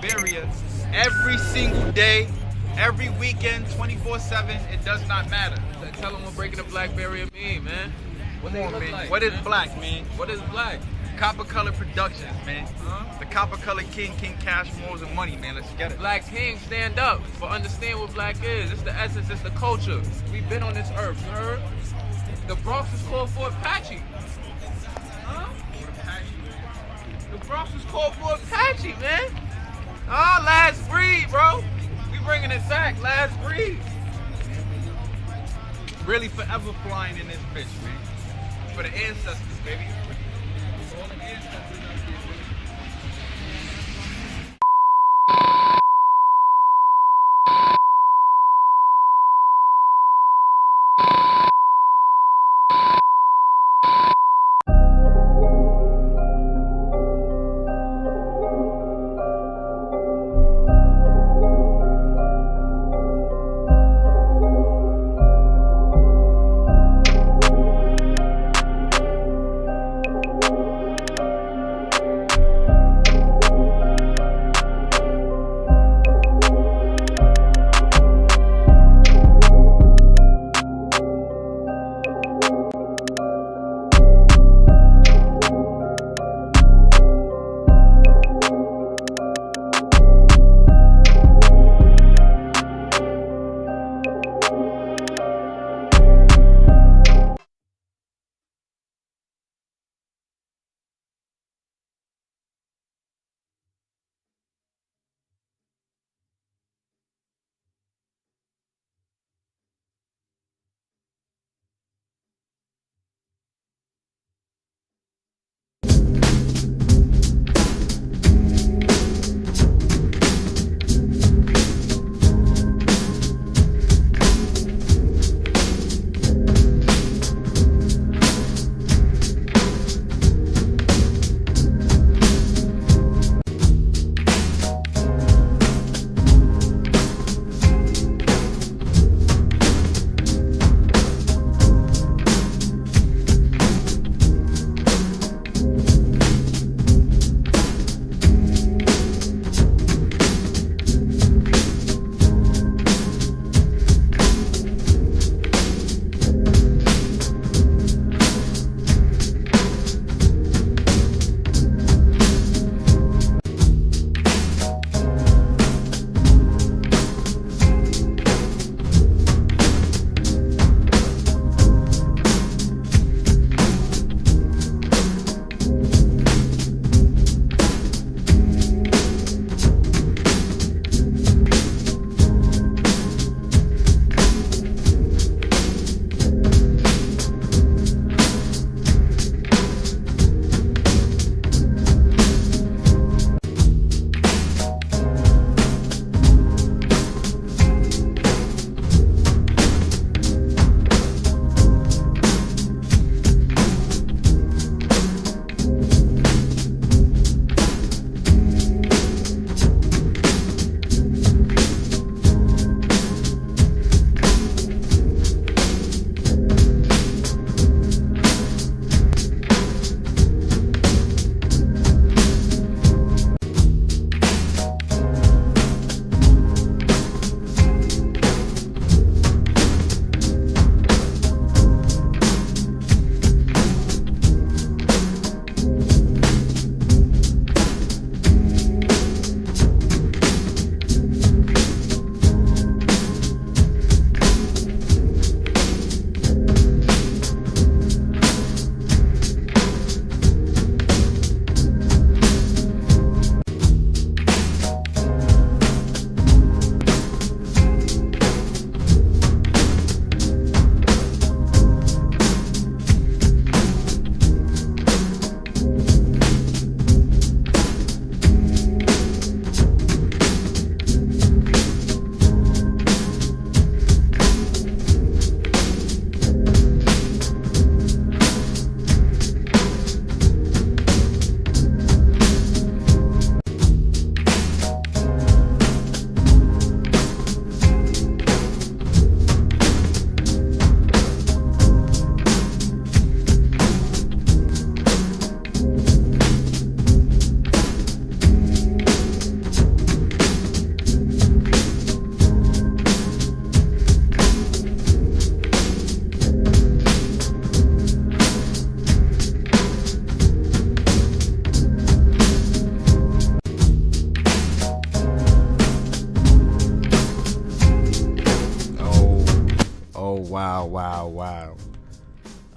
barrier every single day, every weekend, 24/7. It does not matter. Tell them what breaking the black barrier mean, man. What they look like? What is black, man? What is black? Copper Color Productions, man. The Copper Color King Cash More and Money, man. Let's get it. Black King, stand up for understand what black is. It's the essence, it's the culture. We've been on this earth, you heard? The Bronx is called Fort Apache. Huh? The Bronx is called Fort Apache, man. Oh, last breed, bro. We bringing it back, last breed. Really forever flying in this bitch, man. For the ancestors, baby. For all the ancestors out there, baby.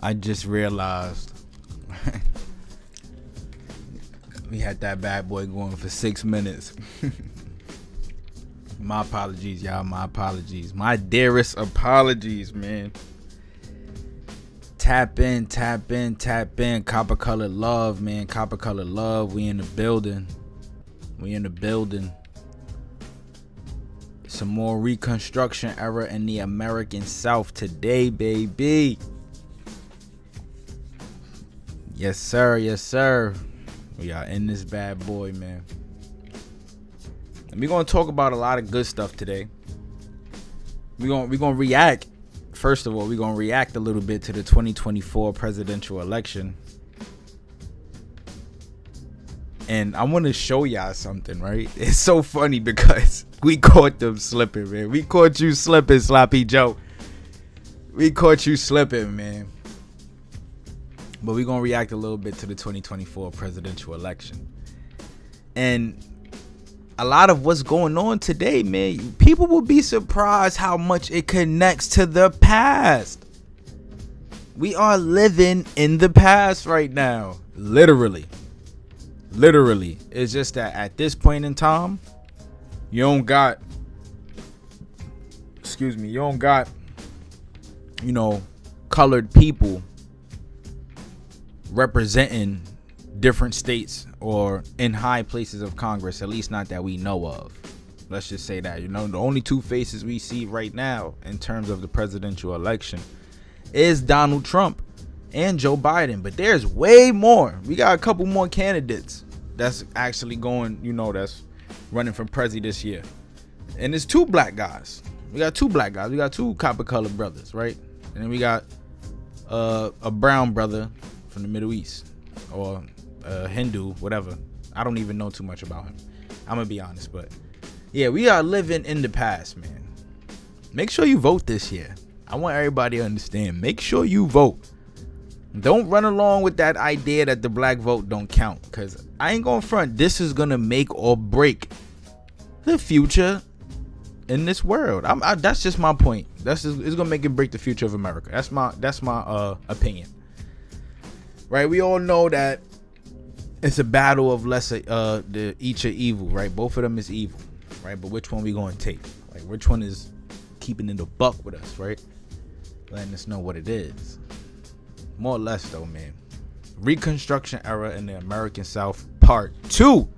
I just realized we had that bad boy going for 6 minutes. My apologies, y'all. My apologies. My dearest apologies, man. Tap in. Copper Colored Love, man. Copper Colored Love. We in the building. Some more Reconstruction era in the American South today, baby. Yes, sir. We are in this bad boy, man. And we're gonna talk about a lot of good stuff today. We're gonna react. First of all, we're gonna react a little bit to the 2024 presidential election. And I want to show y'all something, right? It's so funny because we caught them slipping, man. We caught you slipping, Sloppy Joe. We caught you slipping, man. But we're going to react a little bit to the 2024 presidential election. And a lot of what's going on today, man, people will be surprised how much it connects to the past. We are living in the past right now. Literally. It's just that at this point in time, you don't got, colored people representing different states or in high places of Congress, at least not that we know of. Let's just say that, the only two faces we see right now in terms of the presidential election is Donald Trump and Joe Biden. But there's way more. We got a couple more candidates that's actually going, that's running for president this year. And it's two black guys. We got two copper colored brothers, right? And then we got a brown brother from the Middle East, or Hindu, whatever. I don't even know too much about him, I'm gonna be honest. But yeah, we are living in the past, man. Make sure you vote this year. I want everybody to understand. Make sure you vote. Don't run along with that idea that the black vote don't count, because I ain't gonna front. This is gonna make or break the future in this world. That's just my point. It's gonna make and break the future of America. That's my opinion. Right? We all know that it's a battle of each are evil, right? Both of them is evil, right? But which one we gonna take? Like, which one is keeping in the buck with us, right? Letting us know what it is. More or less, though, man. Reconstruction era in the American South, part 2.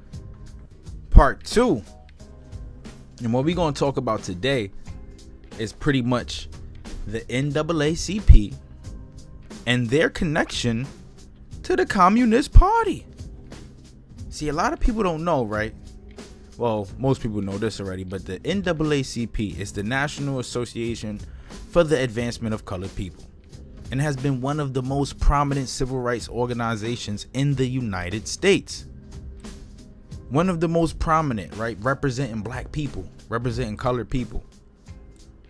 And what we're going to talk about today is pretty much the NAACP and their connection to the Communist Party. See, a lot of people don't know, right? Well, most people know this already, but the NAACP is the National Association for the Advancement of Colored People, and has been one of the most prominent civil rights organizations in the United States. One of the most prominent, right? Representing black people, representing colored people.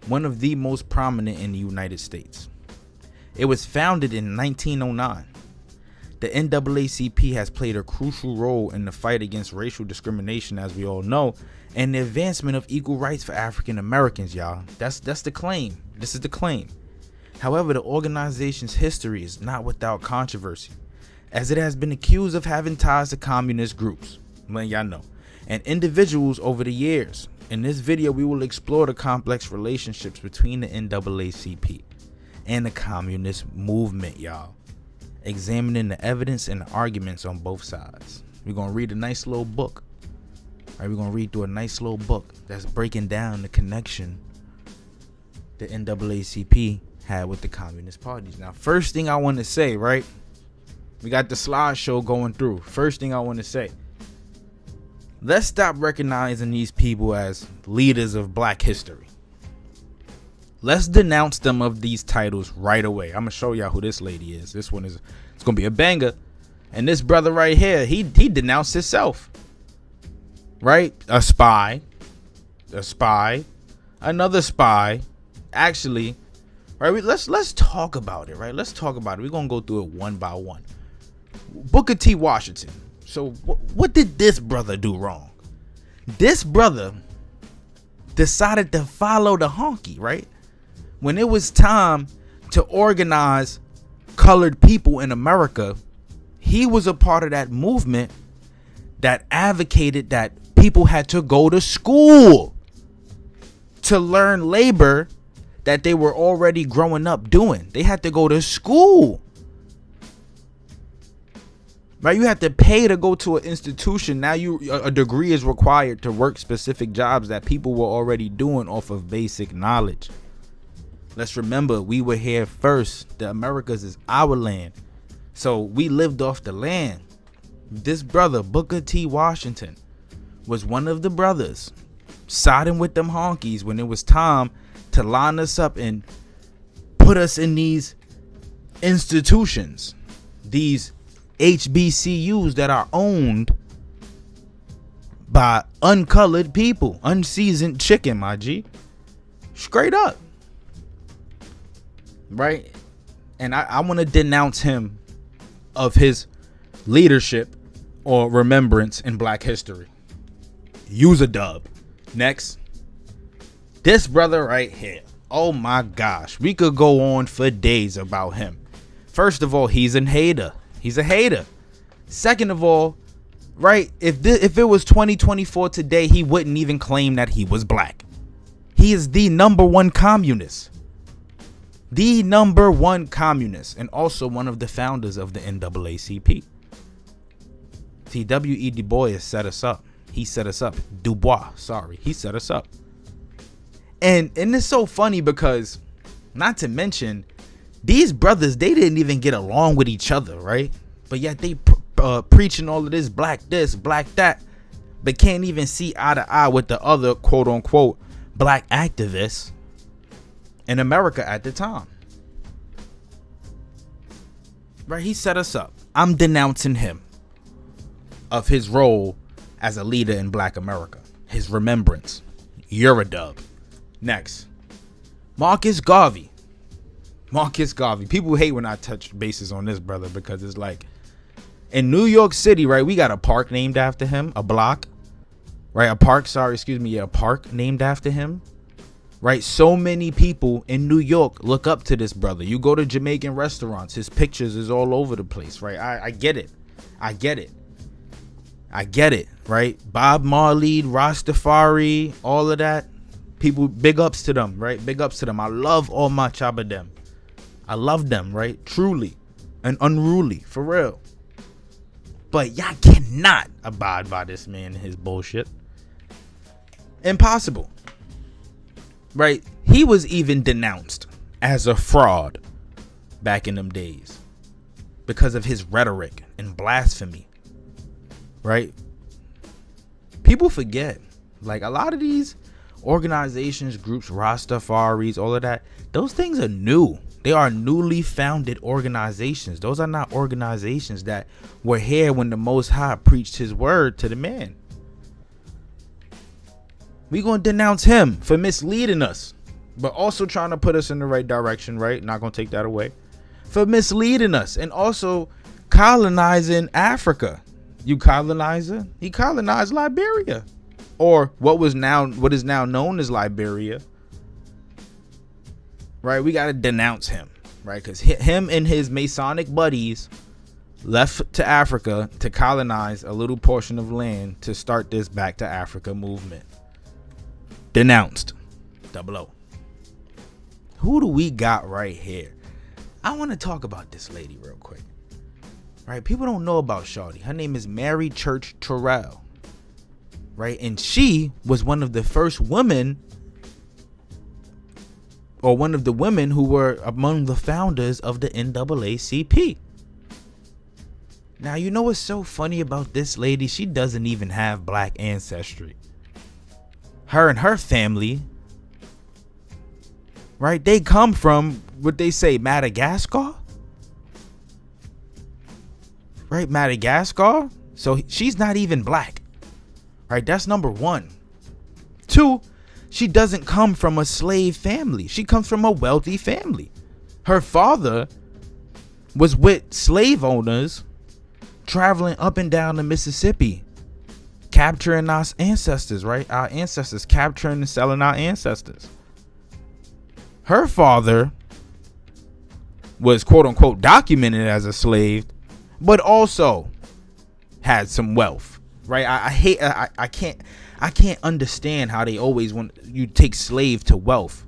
One of the most prominent in the United States. It was founded in 1909. The NAACP has played a crucial role in the fight against racial discrimination, as we all know, and the advancement of equal rights for African Americans, y'all. That's the claim. This is the claim. However, the organization's history is not without controversy, as it has been accused of having ties to communist groups, letting y'all know, and individuals over the years. In this video, we will explore the complex relationships between the NAACP and the communist movement, y'all, examining the evidence and the arguments on both sides. We're going to read a nice little book. All right, we're going to read through a nice little book that's breaking down the connection the NAACP had with the communist parties. Now, first thing I want to say, right? We got the slideshow going through. First thing I want to say, let's stop recognizing these people as leaders of black history. Let's denounce them of these titles right away. I'm going to show y'all who this lady is. It's going to be a banger. And this brother right here, he denounced himself. Right? A spy, another spy. Actually, right? Let's talk about it, right? Let's talk about it. We're going to go through it one by one. Booker T. Washington. So what did this brother do wrong? This brother decided to follow the honky, right? When it was time to organize colored people in America, he was a part of that movement that advocated that people had to go to school to learn labor that they were already growing up doing. They had to go to school. Right? You have to pay to go to an institution. Now a degree is required to work specific jobs that people were already doing off of basic knowledge. Let's remember, we were here first. The Americas is our land. So we lived off the land. This brother, Booker T. Washington, was one of the brothers siding with them honkies when it was time to line us up and put us in these institutions, these HBCUs that are owned by uncolored people, unseasoned chicken, my G. Straight up. Right? And I want to denounce him of his leadership or remembrance in Black history. Use a dub. Next. This brother right here. Oh my gosh. We could go on for days about him. First of all, he's a hater. He's a hater. Second of all, right, if it was 2024 today, he wouldn't even claim that he was black. He is the number one communist. The number one communist, and also one of the founders of the NAACP. See, W.E. Du Bois set us up. He set us up. He set us up. And it's so funny because, not to mention, these brothers, they didn't even get along with each other, right? But yet they preaching all of this, black that, but can't even see eye to eye with the other quote unquote black activists in America at the time. Right? He set us up. I'm denouncing him of his role as a leader in Black America. His remembrance. You're a dub. Next. Marcus Garvey. People hate when I touch bases on this brother because it's like, in New York City, right, we got a park named after him, a block, right? A park named after him, right? So many people in New York look up to this brother. You go to Jamaican restaurants, his pictures is all over the place, right? I get it, right? Bob Marley, Rastafari, all of that. People, big ups to them, right? Big ups to them. I love all my Chabadem. I love them, right? Truly and unruly, for real. But y'all cannot abide by this man and his bullshit. Impossible. Right? He was even denounced as a fraud back in them days because of his rhetoric and blasphemy. Right? People forget. Like, a lot of these organizations, groups, Rastafaris, all of that, those things are new. They are newly founded organizations. Those are not organizations that were here when the Most High preached his word to the man. We gonna denounce him for misleading us, but also trying to put us in the right direction, right? Not gonna take that away. For misleading us and also colonizing Africa. You colonizer? He colonized Liberia, or what is now known as Liberia. Right, we gotta denounce him, right? Because him and his Masonic buddies left to Africa to colonize a little portion of land to start this Back to Africa movement. Denounced. 00. Who do we got right here? I want to talk about this lady real quick. Right, people don't know about Shawty. Her name is Mary Church Terrell. Right, and she was one of the first women, or one of the women who were among the founders of the NAACP. Now, you know what's so funny about this lady? She doesn't even have black ancestry. Her and her family, right? They come from, what they say, Madagascar? Right, Madagascar? So she's not even black. Right, that's number one. 2, she doesn't come from a slave family. She comes from a wealthy family. Her father was with slave owners traveling up and down the Mississippi, capturing our ancestors, right? Our ancestors, capturing and selling our ancestors. Her father was quote unquote documented as a slave, but also had some wealth, right? I can't understand how they always want you take slave to wealth,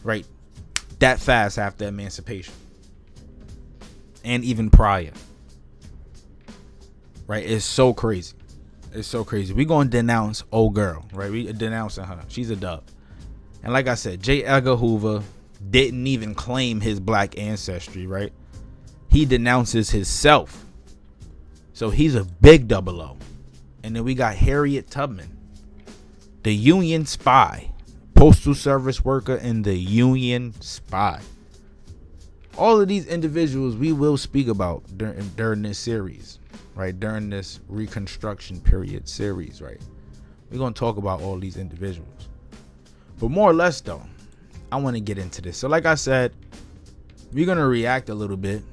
right? That fast after emancipation, and even prior, right? It's so crazy. It's so crazy. We gonna denounce old girl, right? We denouncing her. She's a dub. And like I said, J. Edgar Hoover didn't even claim his black ancestry, right? He denounces himself. So he's a big double O. And then we got Harriet Tubman, the Union spy, postal service worker, and the Union spy. All of these individuals we will speak about during this series, right? During this Reconstruction period series, right? We're going to talk about all these individuals. But more or less, though, I want to get into this. So like I said, we're going to react a little bit.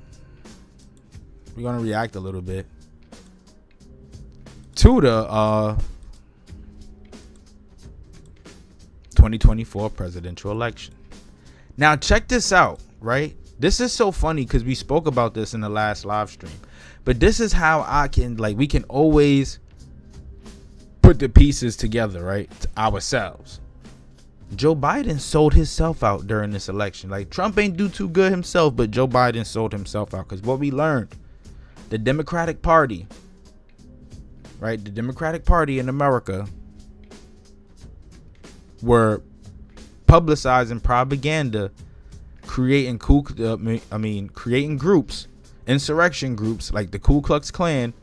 We're going to react a little bit to the 2024 presidential election. Now, check this out, right? This is so funny because we spoke about this in the last live stream. But this is how we can always put the pieces together, right? Ourselves. Joe Biden sold himself out during this election. Like, Trump ain't do too good himself, but Joe Biden sold himself out. Because what we learned, the Democratic Party, right? The Democratic Party in America were publicizing propaganda, creating groups, insurrection groups like the Ku Klux Klan,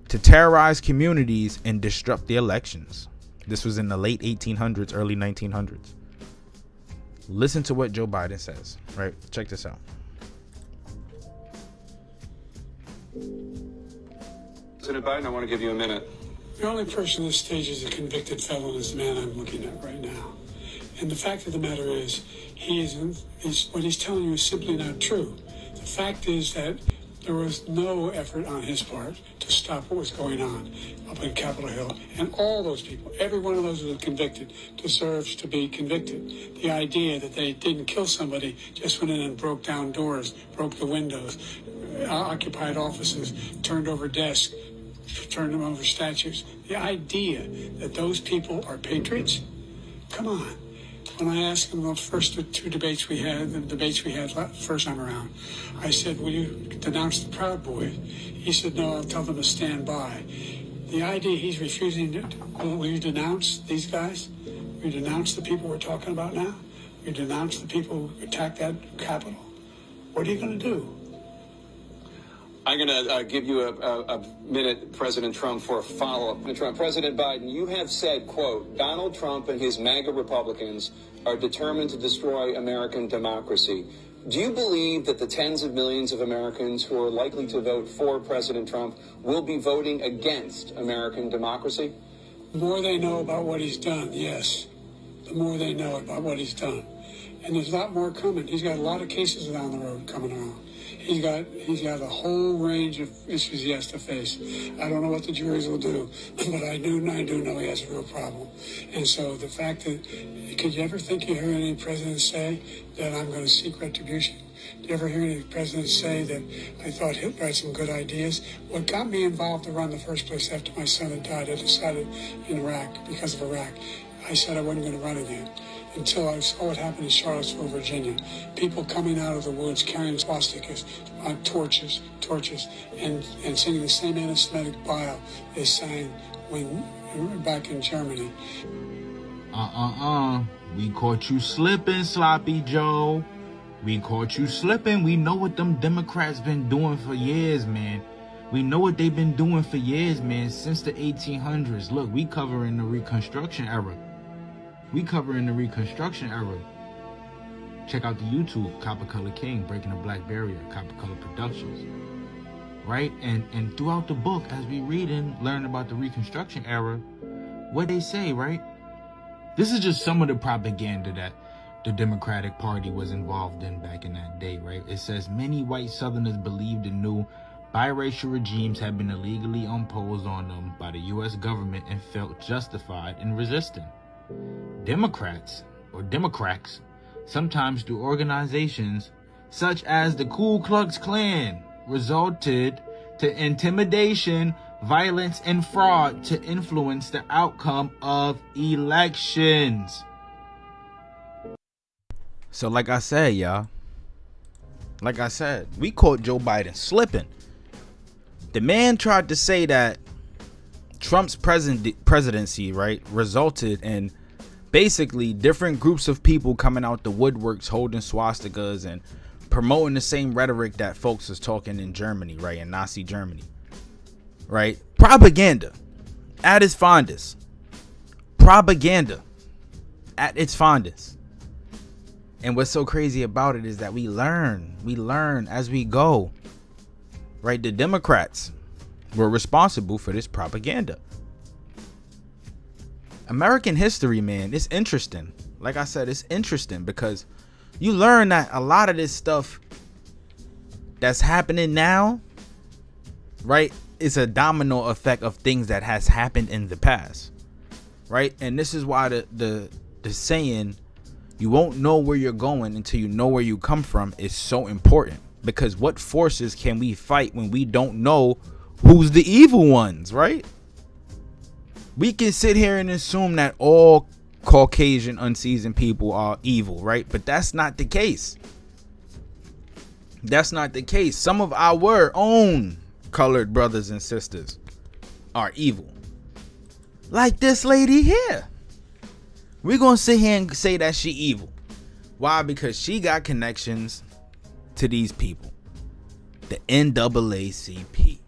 to terrorize communities and disrupt the elections. This was in the late 1800s, early 1900s. Listen to what Joe Biden says, right? Check this out. President Biden, I want to give you a minute. The only person on this stage is a convicted felon is the man I'm looking at right now. And the fact of the matter is, what he's telling you is simply not true. The fact is that there was no effort on his part to stop what was going on up in Capitol Hill. And all those people, every one of those who was convicted, deserves to be convicted. The idea that they didn't kill somebody, just went in and broke down doors, broke the windows, occupied offices, turned over desks, turned them over statues. The idea that those people are patriots? Come on. When I asked him the first two debates we had, first time around, I said, will you denounce the Proud Boys? He said, no, I'll tell them to stand by. The idea he's refusing to, will you denounce these guys? Will you denounce the people we're talking about now? Will you denounce the people who attacked that Capitol? What are you going to do? I'm going to give you a minute, President Trump, for a follow-up. President Biden, you have said, quote, Donald Trump and his MAGA Republicans are determined to destroy American democracy. Do you believe that the tens of millions of Americans who are likely to vote for President Trump will be voting against American democracy? The more they know about what he's done, yes. The more they know about what he's done. And there's a lot more coming. He's got a lot of cases down the road coming around. He's got a whole range of issues he has to face. I don't know what the juries will do, but I do know he has a real problem. And so the fact that, could you ever think you hear any president say that I'm going to seek retribution? Do you ever hear any president say that I thought Hitler had some good ideas? What got me involved to run in the first place after my son had died, I decided in Iraq, because of Iraq, I said I wasn't going to run again. Until I saw what happened in Charlottesville, Virginia. People coming out of the woods carrying swastikas on torches, and singing the same anti-Semitic bile they sang back in Germany. We caught you slipping, Sloppy Joe. We caught you slipping. We know what them Democrats been doing for years, man. We know what they've been doing for years, man, since the 1800s. Look, we covering the Reconstruction era. Check out the YouTube, Copper Color King, Breaking the Black Barrier, Copper Color Productions. Right? And throughout the book, as we read and learn about the Reconstruction era, what they say, right? This is just some of the propaganda that the Democratic Party was involved in back in that day, right? It says many white Southerners believed the new biracial regimes had been illegally imposed on them by the U.S. government and felt justified in resisting. Democrats, or Democrats, sometimes through organizations such as the Ku Klux Klan, resulted to intimidation, violence, and fraud to influence the outcome of elections. So like I said, y'all, we caught Joe Biden slipping. The man tried to say that Trump's presidency, right, resulted in basically different groups of people coming out the woodworks holding swastikas and promoting the same rhetoric that folks was talking in Germany, right, in Nazi Germany, right? Propaganda at its fondest. Propaganda at its fondest. And what's so crazy about it is that we learn as we go, right? The Democrats were responsible for this propaganda. American history, man, it's interesting. Like I said, it's interesting because you learn that a lot of this stuff that's happening now, right, is a domino effect of things that has happened in the past, right? And this is why the saying, you won't know where you're going until you know where you come from, is so important. Because what forces can we fight when we don't know who's the evil ones, right? We can sit here and assume that all Caucasian unseasoned people are evil, right? But that's not the case. That's not the case. Some of our own colored brothers and sisters are evil. Like this lady here. We're going to sit here and say that she evil. Why? Because she got connections to these people. The NAACP.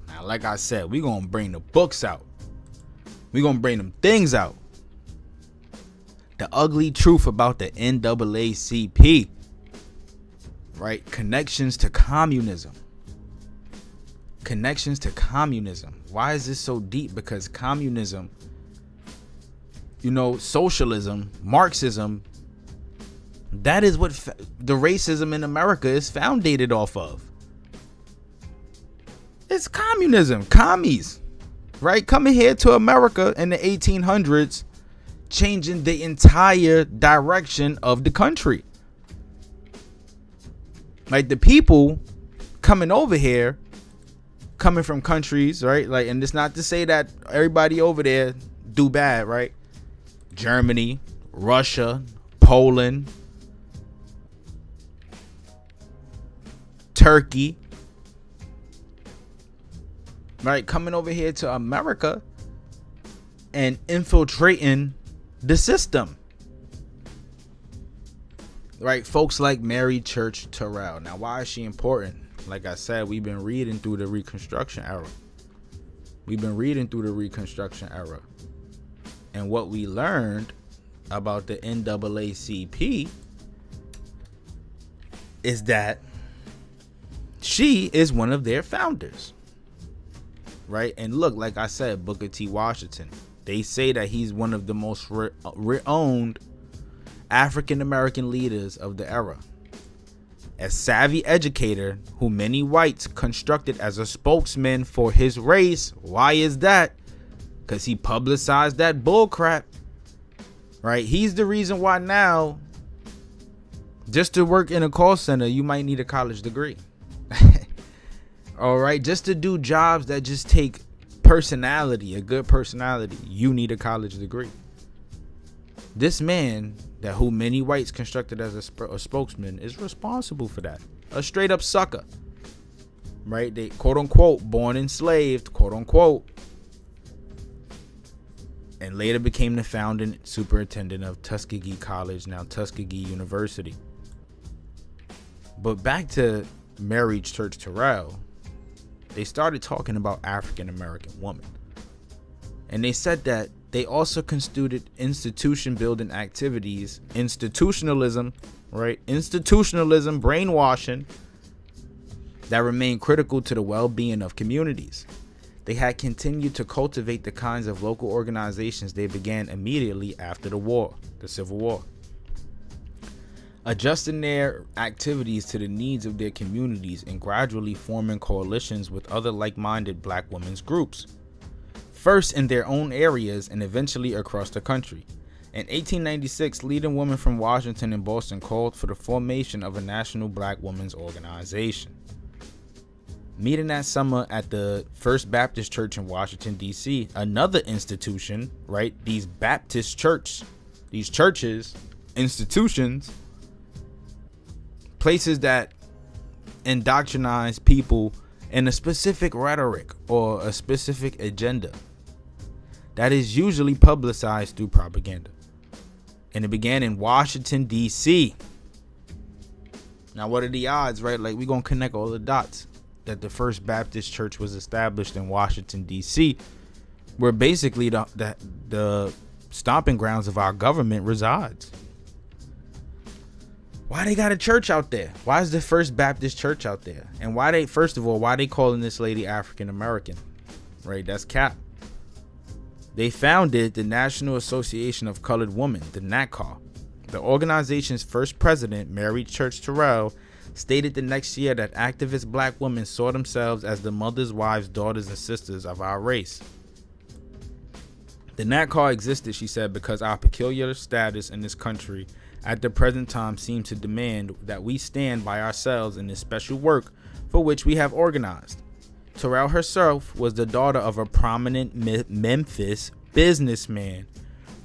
Now, like I said, we're going to bring the books out. We're going to bring them things out. The ugly truth about the NAACP. Right? Connections to communism. Connections to communism. Why is this so deep? Because communism, you know, socialism, Marxism, that is what the racism in America is founded off of. It's communism, commies, right? Coming here to America in the 1800s, changing the entire direction of the country. Like the people coming over here, coming from countries, right? Like, and it's not to say that everybody over there do bad, right? Germany, Russia, Poland, Turkey, right? Coming over here to America and infiltrating the system, right? Folks like Mary Church Terrell. Now, why is she important? Like I said, we've been reading through the Reconstruction era. And what we learned about the NAACP is that she is one of their founders, right? And look, like I said, Booker T. Washington, they say that he's one of the most renowned African-American leaders of the era. A savvy educator who many whites constructed as a spokesman for his race. Why is that? Because he publicized that bullcrap, right? He's the reason why now, just to work in a call center, you might need a college degree. All right, just to do jobs that just take personality, a good personality, you need a college degree. This man, that who many whites constructed as a spokesman, is responsible for that. A straight up sucker, right? They quote unquote born enslaved, quote unquote, and later became the founding superintendent of Tuskegee College, now Tuskegee University. But back to Mary Church Terrell, they started talking about African American women, and they said that they also constituted institution building activities, institutionalism, right? Institutionalism, brainwashing, that remained critical to the well-being of communities. They had continued to cultivate the kinds of local organizations they began immediately after the war, the Civil War, adjusting their activities to the needs of their communities and gradually forming coalitions with other like-minded black women's groups, first in their own areas and eventually across the country. In 1896, leading women from Washington and Boston called for the formation of a national black women's organization. Meeting that summer at the First Baptist Church in Washington, D.C., another institution, right? These Baptist churches, institutions, places that indoctrinize people in a specific rhetoric or a specific agenda that is usually publicized through propaganda. And it began in Washington, D.C. Now, what are the odds, right? Like, we're going to connect all the dots that the First Baptist Church was established in Washington, D.C., where basically the stomping grounds of our government resides. Why they got a church out there? Why is the First Baptist Church out there? And why they, first of all, why they calling this lady African American? Right? That's cap. They founded the National Association of Colored Women, the NAACP. The organization's first president, Mary Church Terrell, stated the next year that activist black women saw themselves as the mothers, wives, daughters, and sisters of our race. The NAACP existed, she said, because our peculiar status in this country at the present time seemed to demand that we stand by ourselves in this special work for which we have organized. Terrell herself was the daughter of a prominent Memphis businessman,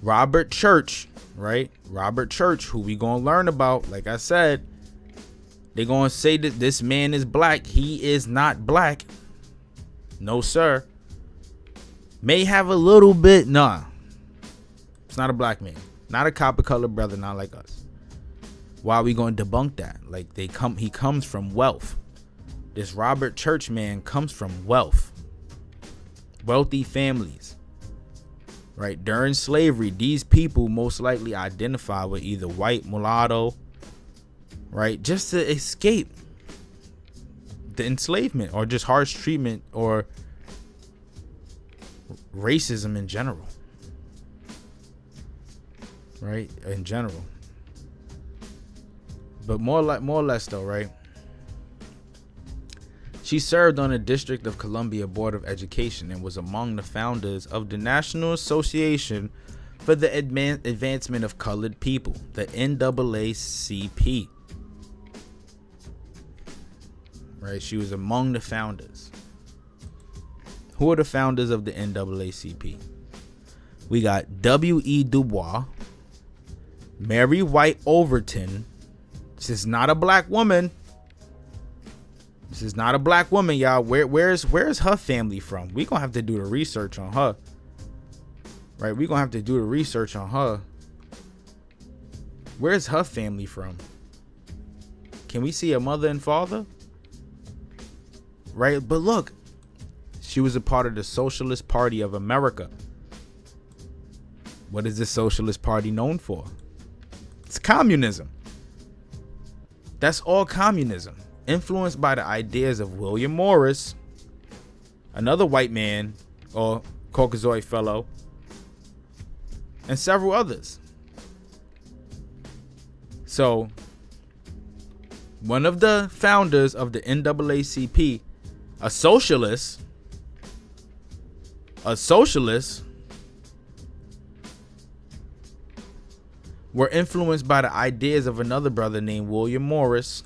Robert Church, right? Robert Church, who we gonna learn about. Like I said, they gonna say that this man is black. He is not black. No, sir. May have a little bit. Nah. It's not a black man. Not a copper colored brother, not like us. Why are we gonna debunk that? Like, he comes from wealth. This Robert Church man comes from wealth. Wealthy families. Right? During slavery, these people most likely identify with either white, mulatto, right? Just to escape the enslavement or just harsh treatment or racism in general. Right? In general. But more or less though, right? She served on the District of Columbia Board of Education and was among the founders of the National Association for the Advancement of Colored People, the NAACP. Right? She was among the founders. Who are the founders of the NAACP? We got W.E. Du Bois, Mary White Overton. This is not a black woman. This is not a black woman, y'all. Where's her family from? We gonna have to do the research on her. Right? We gonna have to do the research on her. Where's her family from? Can we see a mother and father? Right? But look, she was a part of the Socialist Party of America. What is the Socialist Party known for? It's communism. That's all communism. Influenced by the ideas of William Morris, another white man or Caucasoid fellow, and several others. So, one of the founders of the NAACP, a socialist, were influenced by the ideas of another brother named William Morris.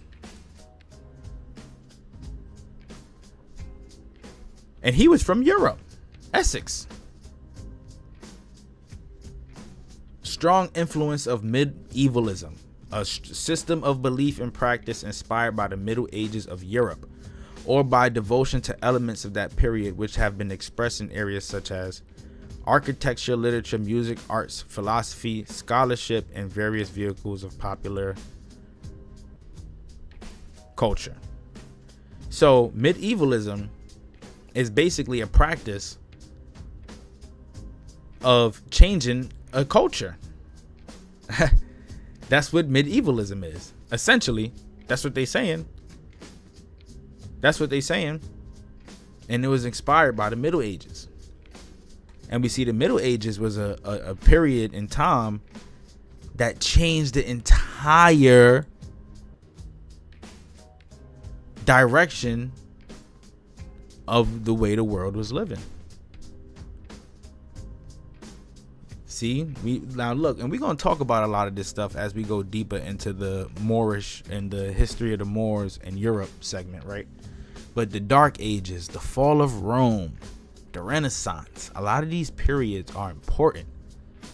And he was from Europe, Essex. Strong influence of medievalism, a system of belief and practice inspired by the Middle Ages of Europe, or by devotion to elements of that period which have been expressed in areas such as architecture, literature, music, arts, philosophy, scholarship, and various vehicles of popular culture. So medievalism is basically a practice of changing a culture. That's what medievalism is. Essentially, that's what they're saying. That's what they're saying. And it was inspired by the Middle Ages. And we see the Middle Ages was a period in time that changed the entire direction of the way the world was living. See, we now look, and we're gonna talk about a lot of this stuff as we go deeper into the Moorish and the history of the Moors in Europe segment, right? But the Dark Ages, the fall of Rome, the Renaissance, a lot of these periods are important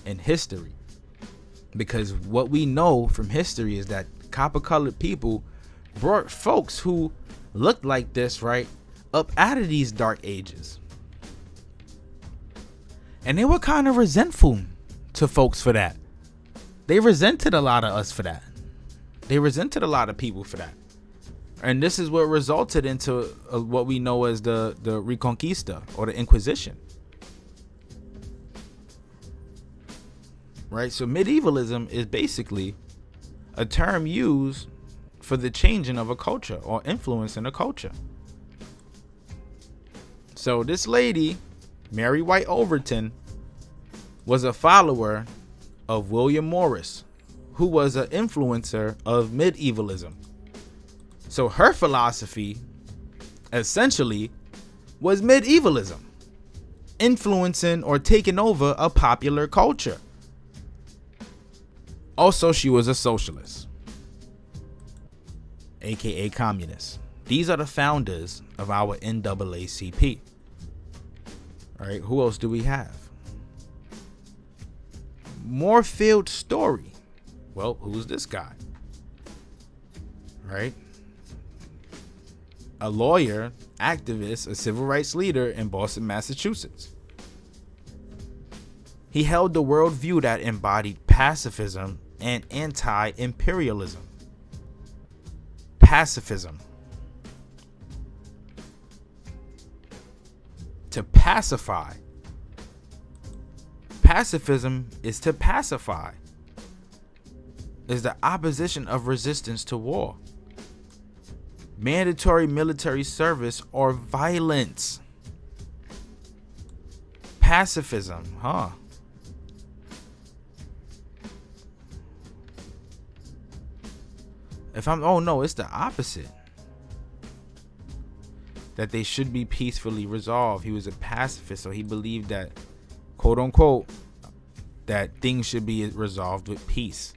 in history, because what we know from history is that copper-colored people brought folks who looked like this, right, up out of these Dark Ages. And they were kind of resentful to folks for that. They resented a lot of us for that. They resented a lot of people for that. And this is what resulted into what we know as the Reconquista, or the Inquisition. Right? So medievalism is basically a term used for the changing of a culture or influencing a culture. So this lady, Mary White Overton, was a follower of William Morris, who was an influencer of medievalism. So her philosophy essentially was medievalism, influencing or taking over a popular culture. Also, she was a socialist, aka communist. These are the founders of our NAACP. All right, who else do we have? Moorfield Story. Well, who's this guy? Right? A lawyer, activist, a civil rights leader in Boston, Massachusetts. He held the worldview that embodied pacifism and anti-imperialism. Pacifism. To pacify. Pacifism is to pacify. Is the opposition of resistance to war, mandatory military service, or violence. Pacifism, huh? Oh no, it's the opposite. That they should be peacefully resolved. He was a pacifist, so he believed that, quote unquote, that things should be resolved with peace.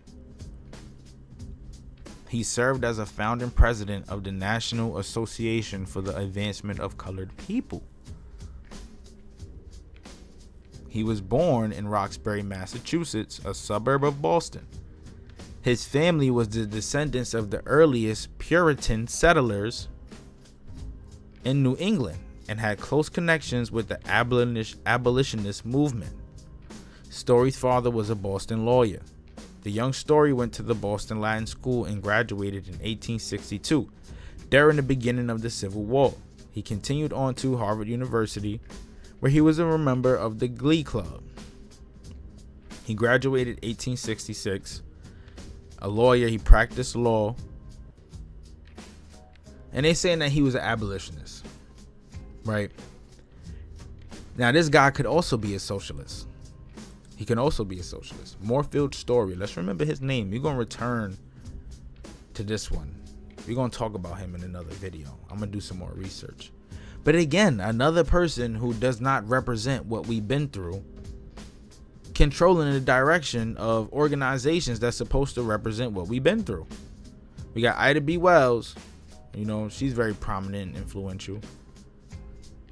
He served as a founding president of the National Association for the Advancement of Colored People. He was born in Roxbury, Massachusetts, a suburb of Boston. His family was the descendants of the earliest Puritan settlers in New England and had close connections with the abolitionist movement. Story's father was a Boston lawyer. The young Story went to the Boston Latin School and graduated in 1862, during the beginning of the Civil War. He continued on to Harvard University, where he was a member of the Glee Club. He graduated 1866. A lawyer, he practiced law. And they're saying that he was an abolitionist, right? Now, this guy could also be a socialist. He can also be a socialist. Moorfield Story. Let's remember his name. We're going to return to this one. We're going to talk about him in another video. I'm going to do some more research. But again, another person who does not represent what we've been through, controlling the direction of organizations that's supposed to represent what we've been through. We got Ida B. Wells. You know, she's very prominent and influential.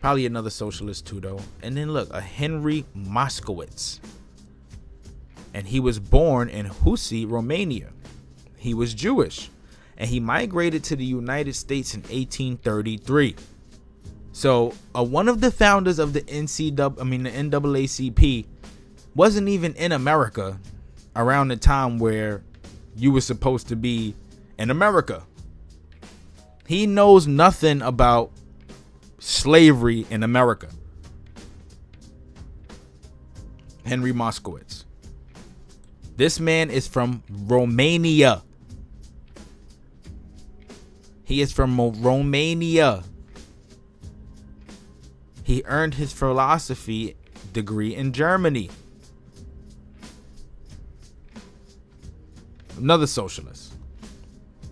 Probably another socialist too, though. And then look, a Henry Moskowitz. And he was born in Husi, Romania. He was Jewish. And he migrated to the United States in 1833. So one of the founders of the NAACP wasn't even in America around the time where you were supposed to be in America. He knows nothing about slavery in America. Henry Moskowitz. This man is from Romania. He is from Romania. He earned his philosophy degree in Germany. Another socialist.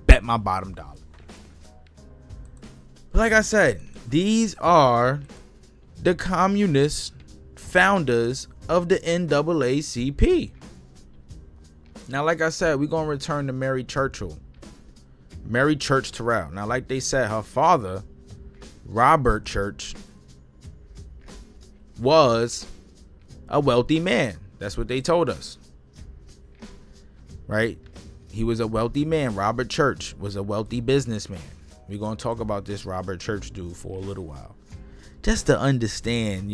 Bet my bottom dollar. Like I said, these are the communist founders of the NAACP. Now, like I said, we're going to return to Mary Churchill. Mary Church Terrell. Now, like they said, her father, Robert Church, was a wealthy man. That's what they told us. Right? He was a wealthy man. Robert Church was a wealthy businessman. We're going to talk about this Robert Church dude for a little while. Just to understand,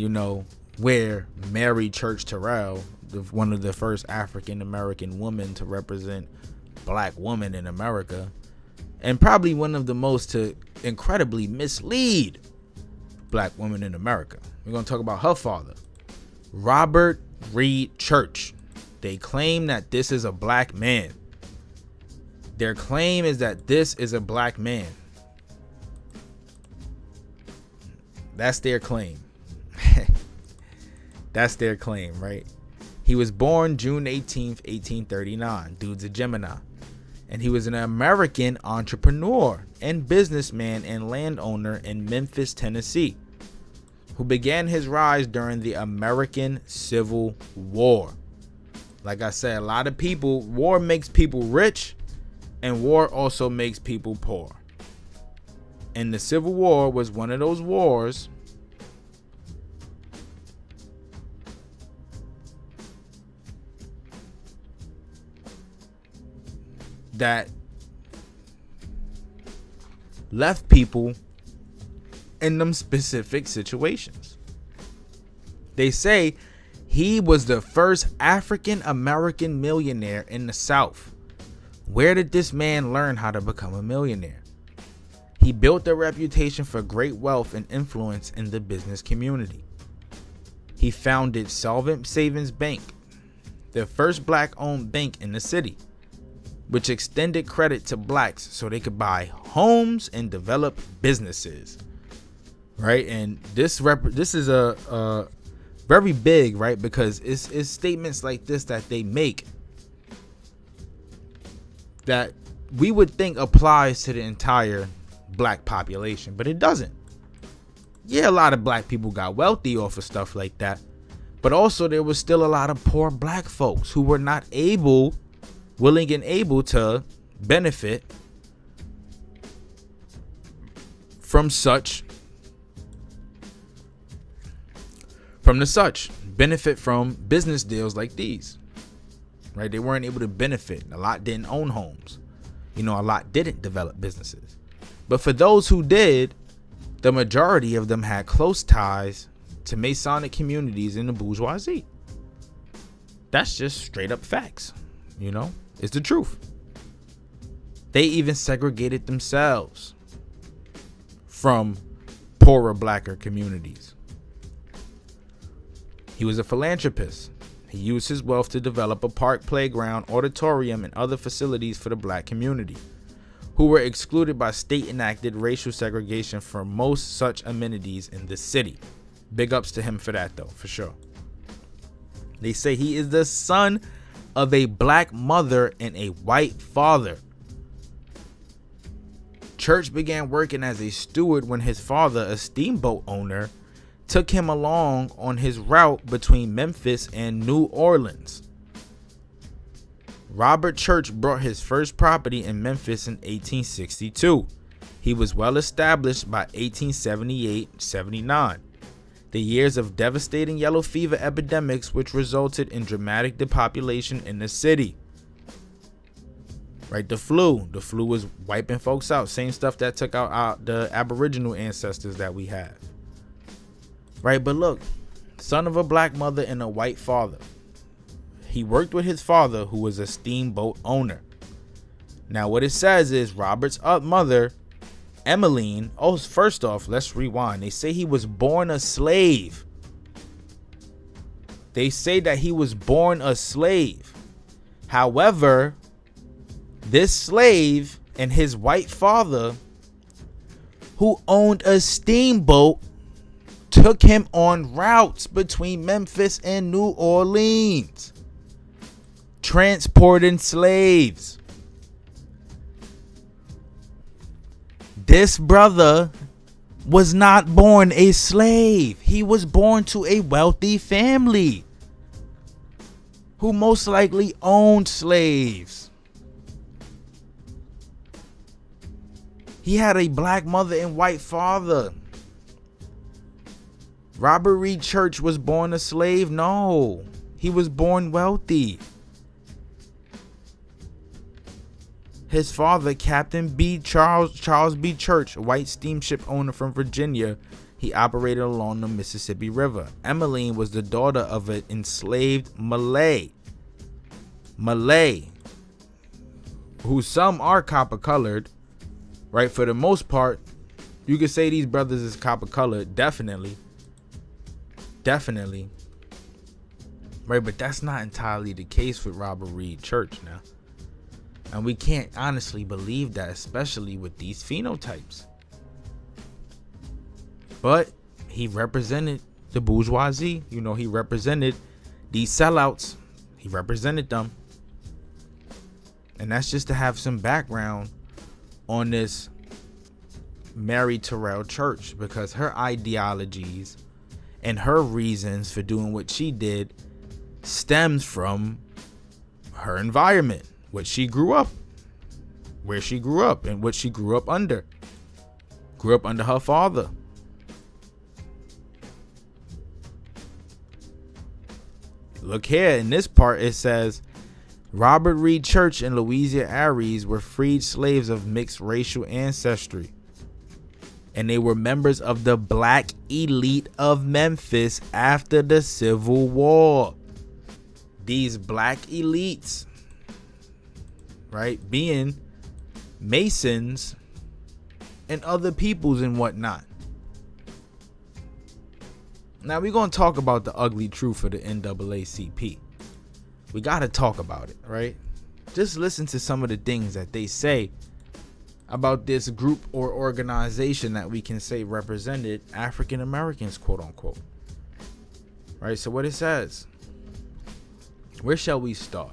where Mary Church Terrell, one of the first African American women to represent black women in America, and probably one of the most to incredibly mislead black women in America. We're going to talk about her father, Robert Reed Church. They claim that this is a black man. Their claim is that this is a black man. That's their claim. That's their claim, right? He was born June 18th, 1839. Dude's a Gemini. And he was an American entrepreneur and businessman and landowner in Memphis, Tennessee, who began his rise during the American Civil War. Like I said, a lot of people, war makes people rich, and war also makes people poor. And the Civil War was one of those wars that left people in them specific situations. They say he was the first African American millionaire in the South. Where did this man learn how to become a millionaire? He built a reputation for great wealth and influence in the business community. He founded Solvent Savings Bank, the first black-owned bank in the city, which extended credit to blacks so they could buy homes and develop businesses. Right? And this is a very big, right? Because it's statements like this that they make that we would think applies to the entire black population, but it doesn't. Yeah, a lot of black people got wealthy off of stuff like that, but also there was still a lot of poor black folks who were not willing and able to benefit from business deals like these, right? They weren't able to benefit. A lot didn't own homes. A lot didn't develop businesses. But for those who did, the majority of them had close ties to Masonic communities in the bourgeoisie. That's just straight up facts. It's the truth. They even segregated themselves from poorer, blacker communities. He was a philanthropist. He used his wealth to develop a park, playground, auditorium, and other facilities for the black community, who were excluded by state-enacted racial segregation from most such amenities in the city. Big ups to him for that, though, for sure. They say he is the son of a black mother and a white father. Church began working as a steward when his father, a steamboat owner, took him along on his route between Memphis and New Orleans. Robert Church bought his first property in Memphis in 1862. He was well established by 1878-79. The years of devastating yellow fever epidemics, which resulted in dramatic depopulation in the city. Right, the flu was wiping folks out. Same stuff that took out the Aboriginal ancestors that we have. Right, but look, son of a black mother and a white father. He worked with his father, who was a steamboat owner. Now, what it says is Robert's mother, Emmeline. Oh, first off, let's rewind. They say he was born a slave. They say that he was born a slave. However, this slave and his white father, who owned a steamboat, took him on routes between Memphis and New Orleans, transporting slaves. This brother was not born a slave. He was born to a wealthy family. who most likely owned slaves. He had a black mother and white father. Robert Reed Church was born a slave? No, he was born wealthy. His father, Captain B. Charles B. Church, a white steamship owner from Virginia, he operated along the Mississippi River. Emmeline was the daughter of an enslaved Malay, who some are copper colored, right? For the most part, you could say these brothers is copper colored, definitely, right? But that's not entirely the case with Robert Reed Church now. And we can't honestly believe that, especially with these phenotypes. But he represented the bourgeoisie. You know, he represented these sellouts. He represented them. And that's just to have some background on this Mary Terrell Church, because her ideologies and her reasons for doing what she did stems from her environment. What she grew up, where she grew up, and what she grew up under. Grew up under her father. Look here, in this part it says, Robert Reed Church and Louisa Aries were freed slaves of mixed racial ancestry, and they were members of the black elite of Memphis after the Civil War. These black elites, right, being Masons and other peoples and whatnot. Now we're going to talk about the ugly truth of the NAACP. We got to talk about it, right? Just listen to some of the things that they say about this group or organization that we can say represented African Americans, quote unquote. Right? So what it says, where shall we start?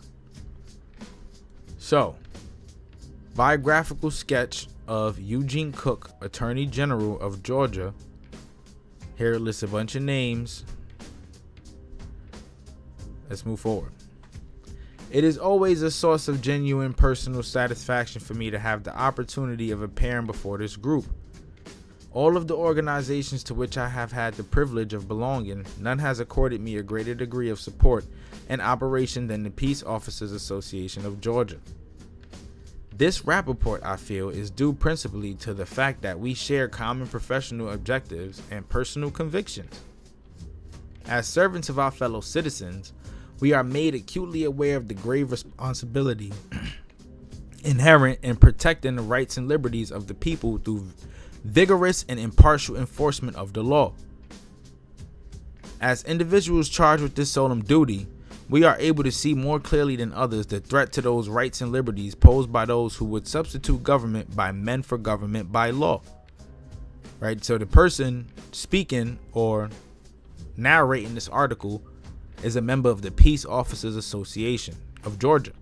So, biographical sketch of Eugene Cook, Attorney General of Georgia. Here it lists a bunch of names. Let's move forward. It is always a source of genuine personal satisfaction for me to have the opportunity of appearing before this group. All of the organizations to which I have had the privilege of belonging, none has accorded me a greater degree of support and operation than the Peace Officers Association of Georgia. This rapport, I feel, is due principally to the fact that we share common professional objectives and personal convictions. As servants of our fellow citizens, we are made acutely aware of the grave responsibility inherent in protecting the rights and liberties of the people through vigorous and impartial enforcement of the law. As individuals charged with this solemn duty, we are able to see more clearly than others the threat to those rights and liberties posed by those who would substitute government by men for government by law. Right? So the person speaking or narrating this article is a member of the Peace Officers Association of Georgia.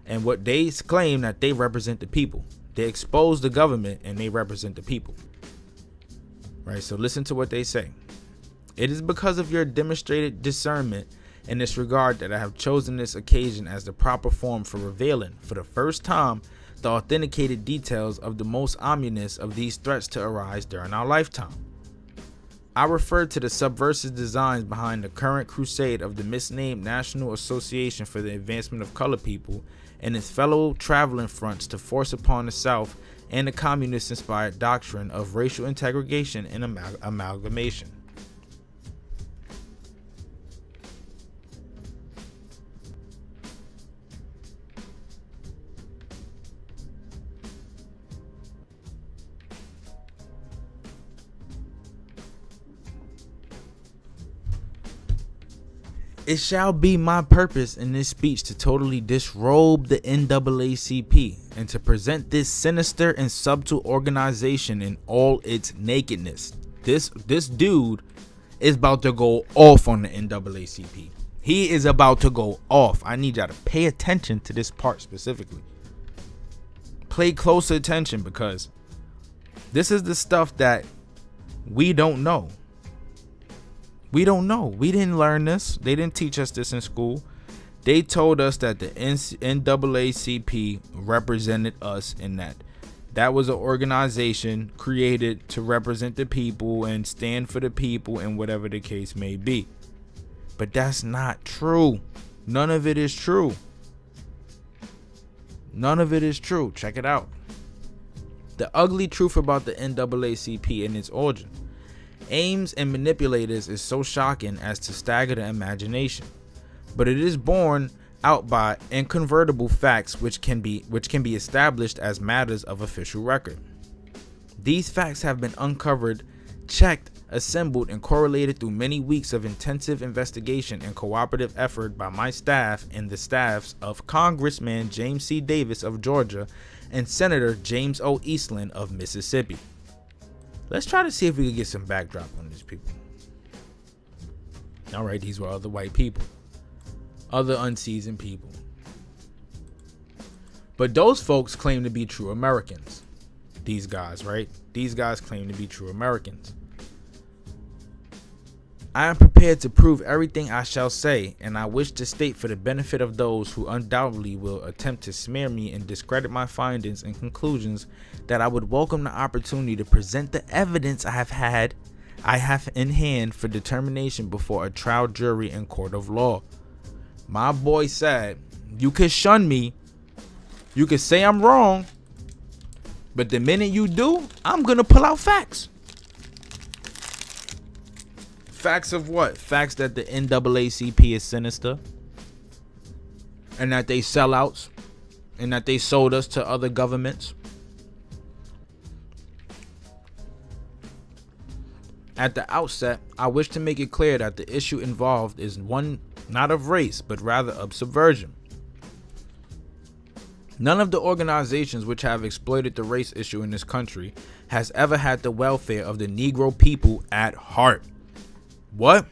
And what they claim that they represent the people. They expose the government and they represent the people. Right? So listen to what they say. It is because of your demonstrated discernment in this regard that I have chosen this occasion as the proper forum for revealing, for the first time, the authenticated details of the most ominous of these threats to arise during our lifetime. I refer to the subversive designs behind the current crusade of the misnamed National Association for the Advancement of Colored People and its fellow traveling fronts to force upon the South and the communist-inspired doctrine of racial integration and amalgamation. It shall be my purpose in this speech to totally disrobe the NAACP and to present this sinister and subtle organization in all its nakedness. This dude is about to go off on the NAACP. He is about to go off. I need y'all to pay attention to this part specifically. Pay close attention, because this is the stuff that we don't know. We don't know. We didn't learn this. They didn't teach us this in school. They told us that the NAACP represented us in that. That was an organization created to represent the people and stand for the people and whatever the case may be. But that's not true. None of it is true. None of it is true. Check it out. The ugly truth about the NAACP and its origin, aims, and manipulators is so shocking as to stagger the imagination. But it is borne out by incontrovertible facts which can be established as matters of official record. These facts have been uncovered, checked, assembled, and correlated through many weeks of intensive investigation and cooperative effort by my staff and the staffs of Congressman James C. Davis of Georgia and Senator James O. Eastland of Mississippi. Let's try to see if we can get some backdrop on these people. All right, these were other white people, other unseasoned people. But those folks claim to be true Americans. These guys, right? These guys claim to be true Americans. I am prepared to prove everything I shall say, and I wish to state for the benefit of those who undoubtedly will attempt to smear me and discredit my findings and conclusions that I would welcome the opportunity to present the evidence I have in hand for determination before a trial jury and court of law. My boy said, you could shun me, you could say I'm wrong, but the minute you do, I'm gonna pull out facts. Facts of what? Facts that the NAACP is sinister, and that they sellouts, and that they sold us to other governments. At the outset, I wish to make it clear that the issue involved is one not of race, but rather of subversion. None of the organizations which have exploited the race issue in this country has ever had the welfare of the Negro people at heart. What?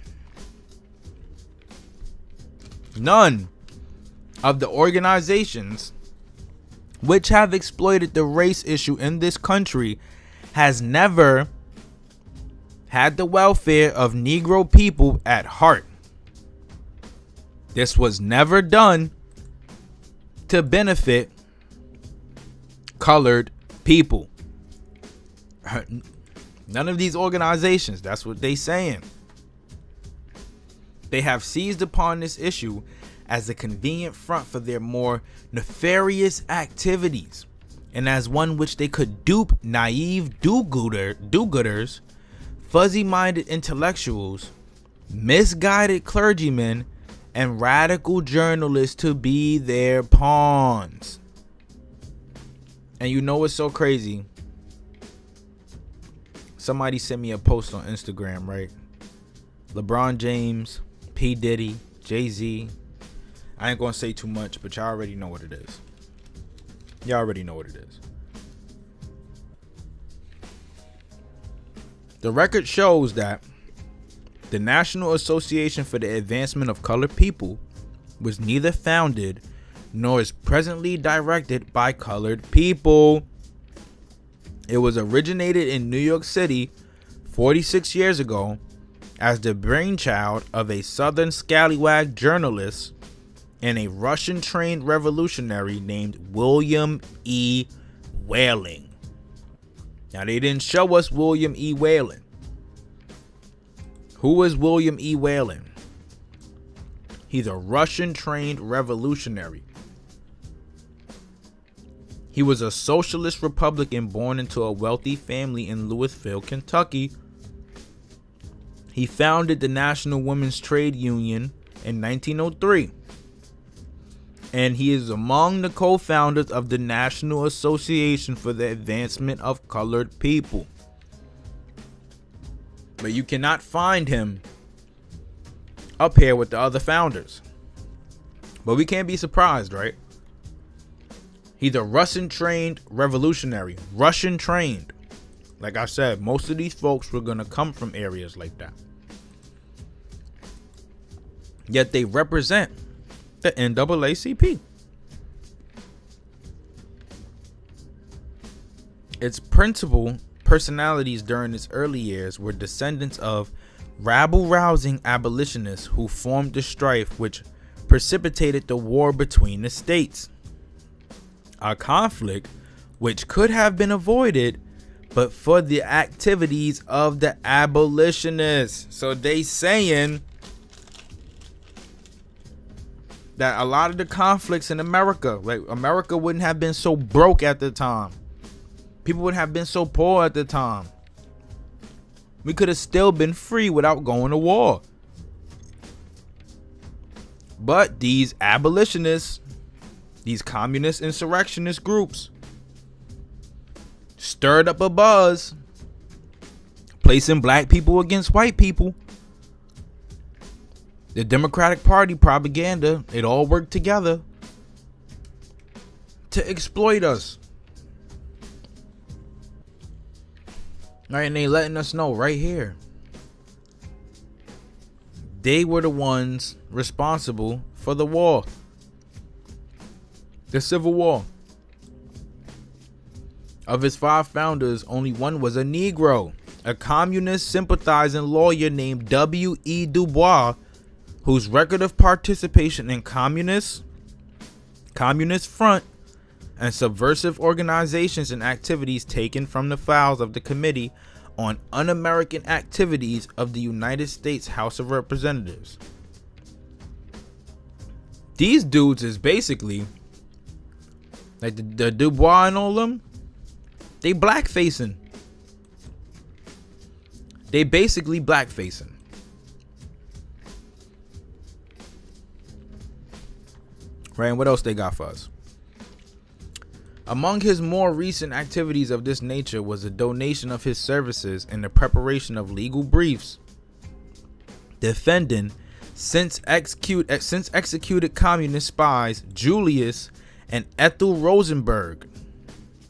None of the organizations which have exploited the race issue in this country has never had the welfare of Negro people at heart. This was never done to benefit colored people. None of these organizations, that's what they saying. They have seized upon this issue as a convenient front for their more nefarious activities, and as one which they could dupe naive do-gooders, fuzzy-minded intellectuals, misguided clergymen, and radical journalists to be their pawns. And you know what's so crazy? Somebody sent me a post on Instagram, right? LeBron James, P. Diddy, Jay-Z. I ain't gonna say too much, but y'all already know what it is. Y'all already know what it is. The record shows that the National Association for the Advancement of Colored People was neither founded nor is presently directed by colored people. It was originated in New York City 46 years ago as the brainchild of a Southern scallywag journalist and a Russian-trained revolutionary named William E. Whaling. Now, they didn't show us William E. Whaling. Who is William E. Whaling? He's a Russian-trained revolutionary. He was a socialist Republican born into a wealthy family in Louisville, Kentucky. He founded the National Women's Trade Union in 1903. And he is among the co-founders of the National Association for the Advancement of Colored People. But you cannot find him up here with the other founders. But we can't be surprised, right? He's a Russian-trained revolutionary. Russian-trained. Like I said, most of these folks were going to come from areas like that. Yet they represent the NAACP. Its principal personalities during its early years were descendants of rabble-rousing abolitionists who formed the strife which precipitated the war between the states. A conflict which could have been avoided but for the activities of the abolitionists. So they saying that a lot of the conflicts in America, like America wouldn't have been so broke at the time. People wouldn't have been so poor at the time. We could have still been free without going to war. But these abolitionists, these communist insurrectionist groups, stirred up a buzz, placing black people against white people. The Democratic Party propaganda, it all worked together to exploit us. Right, and they letting us know right here. They were the ones responsible for the war. The Civil War. Of its 5 founders, only one was a Negro, a communist sympathizing lawyer named W.E. Du Bois, whose record of participation in communist front, and subversive organizations and activities taken from the files of the Committee on Un-American Activities of the United States House of Representatives. These dudes is basically, like the Du Bois and all them, they blackfacing. They basically blackfacing. Right, and what else they got for us? Among his more recent activities of this nature was a donation of his services in the preparation of legal briefs defending since executed communist spies Julius and Ethel Rosenberg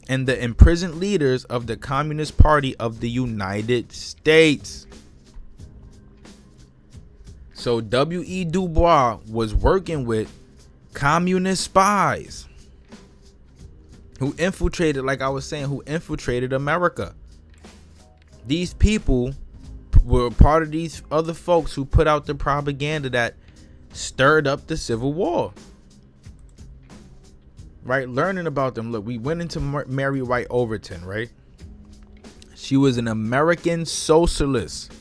and the imprisoned leaders of the Communist Party of the United States. So W.E. Du Bois was working with communist spies who infiltrated, like I was saying, who infiltrated America. These people were part of these other folks who put out the propaganda that stirred up the Civil War. Right, learning about them. Look, we went into Mary White Overton, right? She was an American socialist.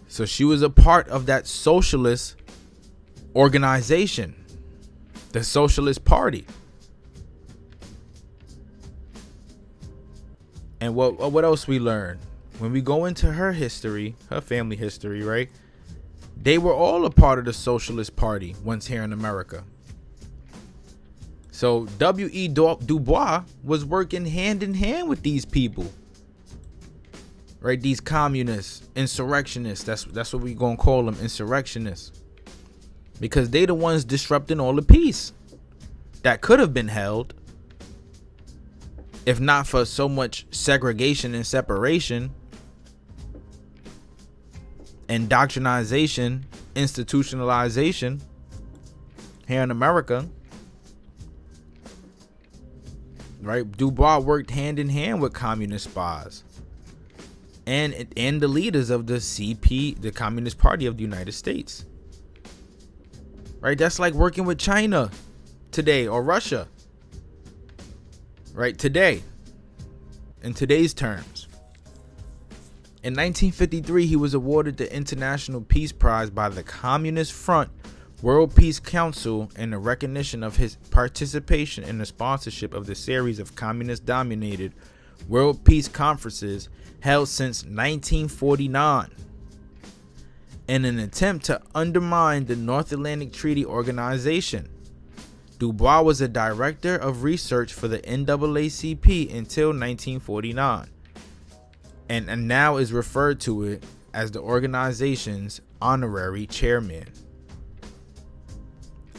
So she was a part of that socialist organization, the Socialist Party. And what else we learned? When we go into her history, her family history, right? They were all a part of the Socialist Party once here in America. So W.E. Du Bois was working hand in hand with these people, right? These communists, insurrectionists. That's what we gonna call them, insurrectionists, because they the ones disrupting all the peace that could have been held if not for so much segregation and separation, indoctrination, institutionalization here in America. Right, Du Bois worked hand in hand with communist spies and the leaders of the CP, the Communist Party of the United States. Right, that's like working with China today or Russia. Right, today, in today's terms. In 1953, he was awarded the International Peace Prize by the Communist Front World Peace Council in the recognition of his participation in the sponsorship of the series of communist-dominated World Peace Conferences held since 1949 in an attempt to undermine the North Atlantic Treaty Organization. Du Bois was a director of research for the NAACP until 1949 and now is referred to it as the organization's honorary chairman.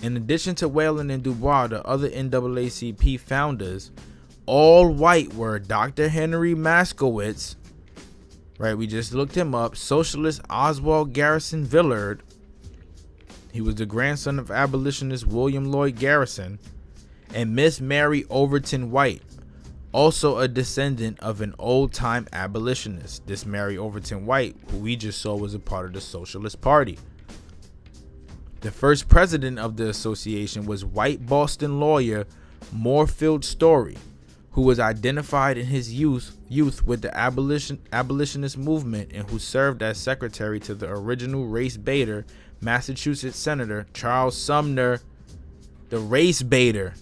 In addition to Whalen and Du Bois, the other NAACP founders, all white, were Dr. Henry Maskowitz, right, we just looked him up, socialist Oswald Garrison Villard, he was the grandson of abolitionist William Lloyd Garrison, and Miss Mary Overton White, also a descendant of an old-time abolitionist. This Mary Overton White, who we just saw was a part of the Socialist Party. The first president of the association was white Boston lawyer Moorfield Story, who was identified in his youth with the abolitionist movement and who served as secretary to the original race baiter Massachusetts Senator Charles Sumner, the race baiter.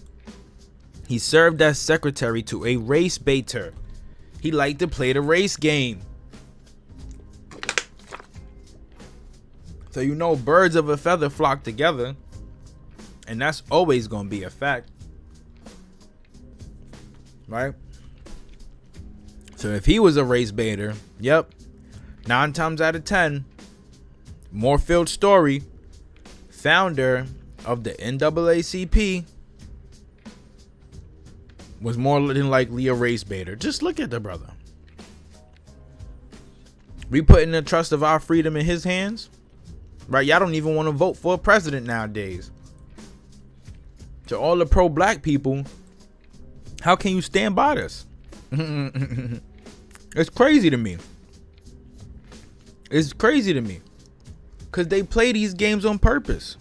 He served as secretary to a race baiter. He liked to play the race game. So you know, birds of a feather flock together, and that's always going to be a fact. Right? So if he was a race baiter, yep, 9 times out of 10, Moorfield Story, founder of the NAACP, was more than likely a race baiter. Just look at the brother. We putting the trust of our freedom in his hands, right? Y'all don't even want to vote for a president nowadays. To all the pro-black people, how can you stand by this? It's crazy to me. It's crazy to me. Because they play these games on purpose.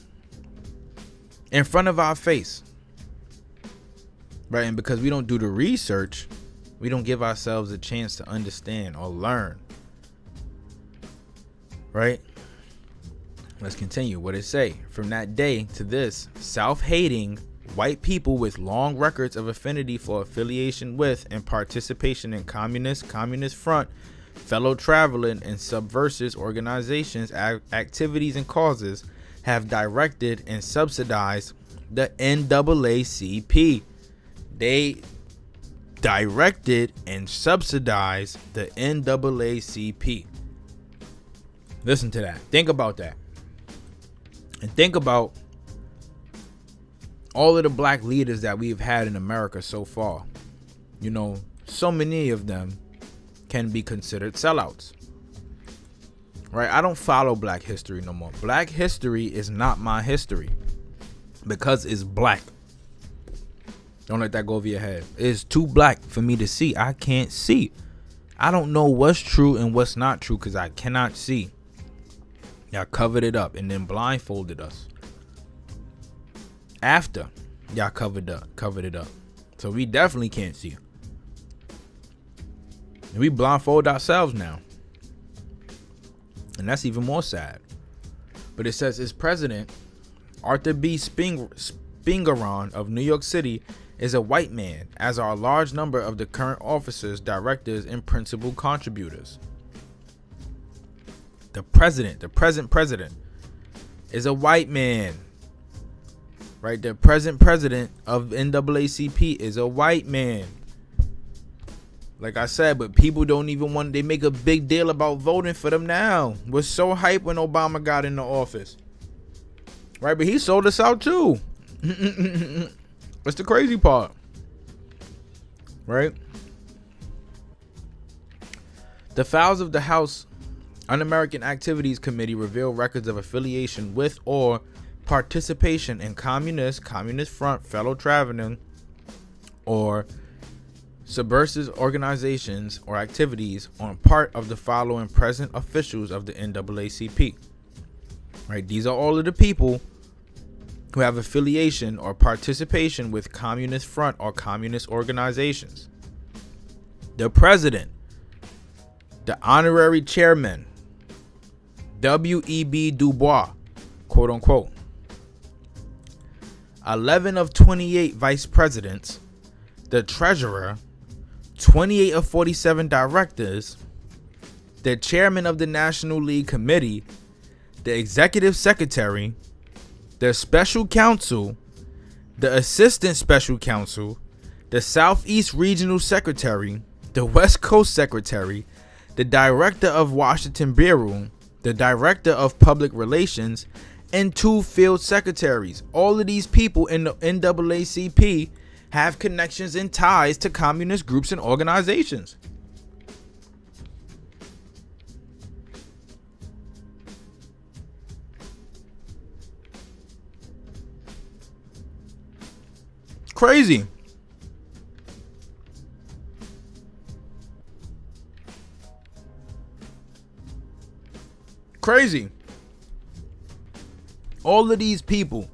In front of our face. Right? And because we don't do the research, we don't give ourselves a chance to understand or learn. Right? Let's continue. What it say? From that day to this, self-hating white people with long records of affinity for affiliation with and participation in communist front, fellow traveling and subversive organizations, activities and causes have directed and subsidized the NAACP. They directed and subsidized the NAACP. Listen to that. Think about that. And think about all of the black leaders that we've had in America so far. You know, so many of them can be considered sellouts. Right? I don't follow black history no more. Black history is not my history because it's black. Don't let that go over your head. It's too black for me to see. I can't see. I don't know what's true and what's not true because I cannot see. Y'all covered it up and then blindfolded us. After y'all covered it up. So we definitely can't see. We blindfold ourselves now. And that's even more sad. But it says its president, Arthur B. Spingarn of New York City, is a white man, as are a large number of the current officers, directors, and principal contributors. The present president, is a white man. Right? The present president of NAACP is a white man. Like I said, but people don't even want, they make a big deal about voting for them now. We're so hyped when Obama got in the office. Right? But he sold us out too. That's the crazy part. Right? The files of the House Un-American Activities Committee reveal records of affiliation with or participation in communist front, fellow traveling, or subversive organizations or activities on part of the following present officials of the NAACP. Right? These are all of the people who have affiliation or participation with communist front or communist organizations. The president, the honorary chairman, W.E.B. Du Bois, quote unquote. 11 of 28 vice presidents, the treasurer, 28 of 47 directors, the chairman of the National League Committee, the executive secretary, the special counsel, the assistant special counsel, the Southeast Regional Secretary, the West Coast Secretary, the director of Washington Bureau, the director of Public Relations, and 2 field secretaries. All of these people in the NAACP have connections and ties to communist groups and organizations. Crazy. Crazy. All of these people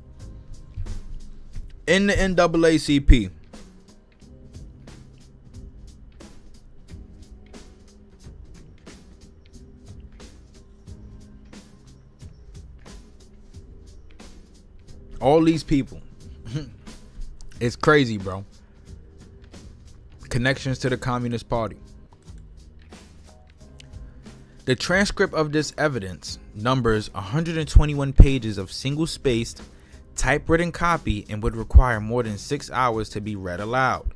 in the NAACP all these people it's crazy, bro. Connections to the Communist Party. The transcript of this evidence numbers 121 pages of single-spaced, typewritten copy and would require more than 6 hours to be read aloud.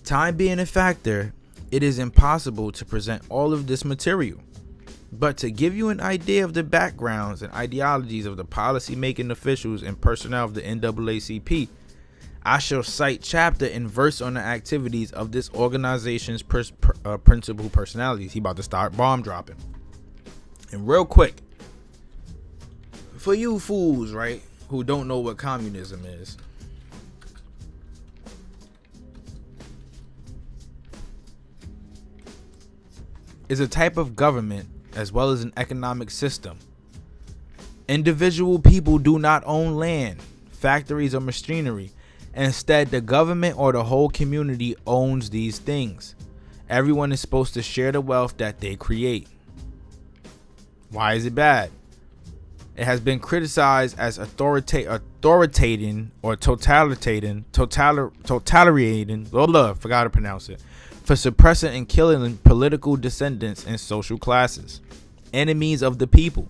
Time being a factor, it is impossible to present all of this material. But to give you an idea of the backgrounds and ideologies of the policy-making officials and personnel of the NAACP, I shall cite chapter and verse on the activities of this organization's principal personalities. He about to start bomb dropping. And real quick, for you fools, right, who don't know what communism is, is a type of government as well as an economic system. Individual people do not own land, factories, or machinery. Instead, the government or the whole community owns these things. Everyone is supposed to share the wealth that they create. Why is it bad? It has been criticized as authoritarian or totalitarian, forgot to pronounce it, for suppressing and killing political descendants and social classes, enemies of the people,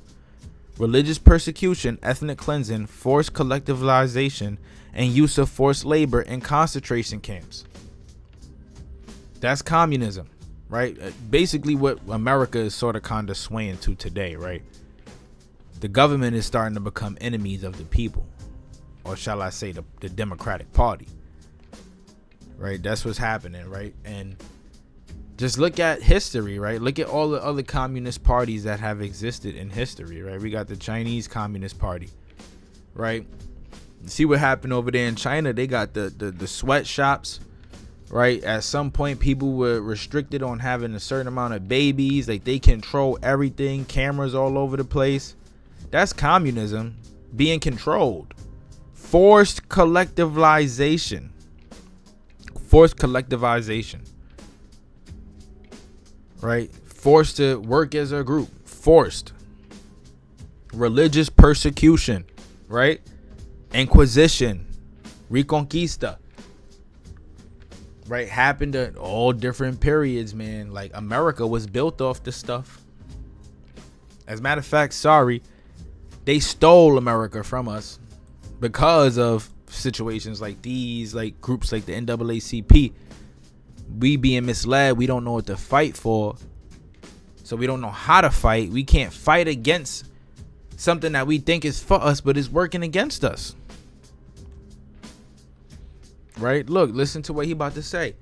religious persecution, ethnic cleansing, forced collectivization, and use of forced labor in concentration camps. That's communism, right? Basically what America is sort of kind of swaying to today, right? The government is starting to become enemies of the people, or shall I say the Democratic Party, right? That's what's happening, right? And just look at history, right? Look at all the other communist parties that have existed in history, right? We got the Chinese Communist Party, right? See what happened over there in China. They got the sweatshops, right? At some point, people were restricted on having a certain amount of babies. Like, they control everything, cameras all over the place. That's communism being controlled. Forced collectivization. Right? Forced to work as a group. Forced. Religious persecution. Right? Inquisition. Reconquista. Right? Happened at all different periods, man. Like, America was built off this stuff. As a matter of fact, they stole America from us because of situations like these, like groups like the NAACP. We being misled, we don't know what to fight for, so we don't know how to fight. We can't fight against something that we think is for us but is working against us, right? Look, listen to what he about to say.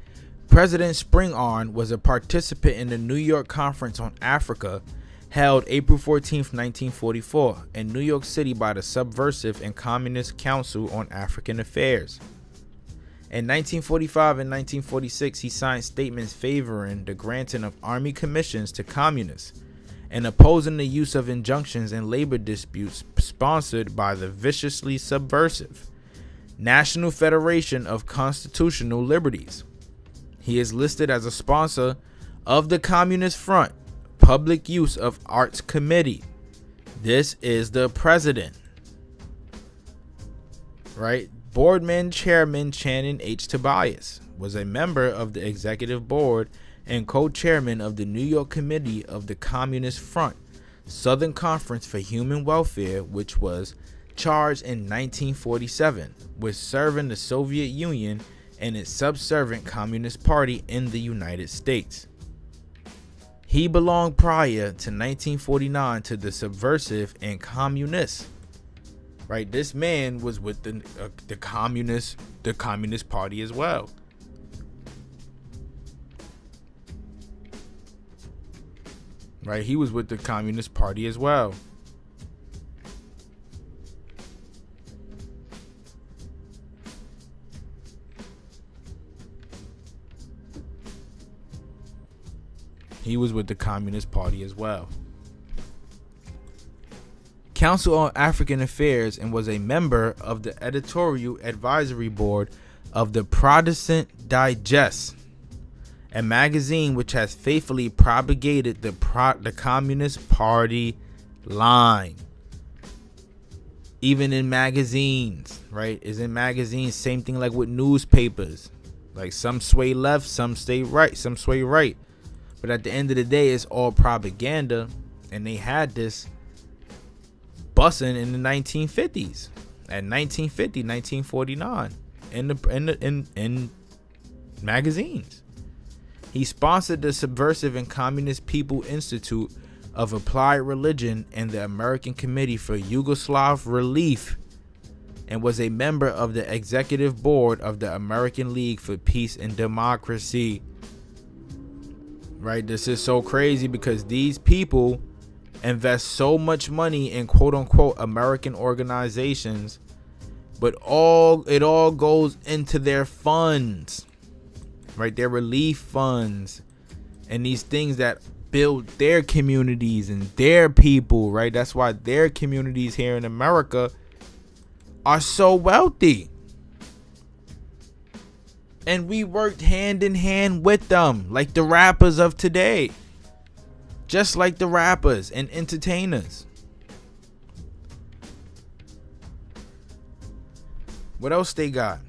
President Springorn was a participant in the New York Conference on Africa held April 14th, 1944 in New York City by the Subversive and Communist Council on African Affairs. In 1945 and 1946, he signed statements favoring the granting of army commissions to communists and opposing the use of injunctions in labor disputes sponsored by the viciously subversive National Federation of Constitutional Liberties. He is listed as a sponsor of the Communist Front Public Use of Arts Committee. This is the president, right? Boardman Chairman Channing H. Tobias was a member of the executive board and co-chairman of the New York Committee of the Communist Front Southern Conference for Human Welfare, which was charged in 1947 with serving the Soviet Union and its subservient Communist Party in the United States. He belonged prior to 1949 to the subversive and communists. Right, this man was with the Communist Party as well. Right, he was with the Communist Party as well. Council on African Affairs, and was a member of the editorial advisory board of the Protestant Digest, a magazine which has faithfully propagated the Communist Party line. Even in magazines, right? Is in magazines, same thing like with newspapers. Like some sway left, some stay right, some sway right. But at the end of the day, it's all propaganda. And they had this busing in the 1950s. At 1950, 1949. In magazines. He sponsored the Subversive and Communist People Institute of Applied Religion and the American Committee for Yugoslav Relief, and was a member of the executive board of the American League for Peace and Democracy. Right? This is so crazy because these people invest so much money in quote unquote American organizations, but it all goes into their funds, right? Their relief funds and these things that build their communities and their people, right? That's why their communities here in America are so wealthy. And we worked hand in hand with them, like the rappers of today. Just like the rappers and entertainers. What else they got?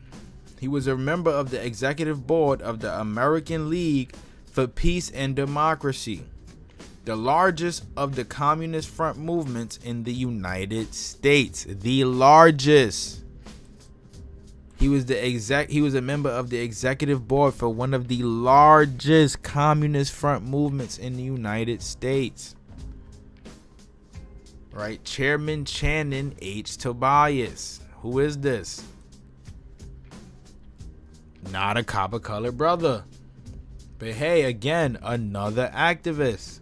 He was a member of the executive board of the American League for Peace and Democracy, the largest of the Communist Front movements in the United States. The largest. He was a member of the executive board for one of the largest Communist Front movements in the United States. Right? Chairman Channing H. Tobias. Who is this? Not a copper-colored brother. But hey, again, another activist.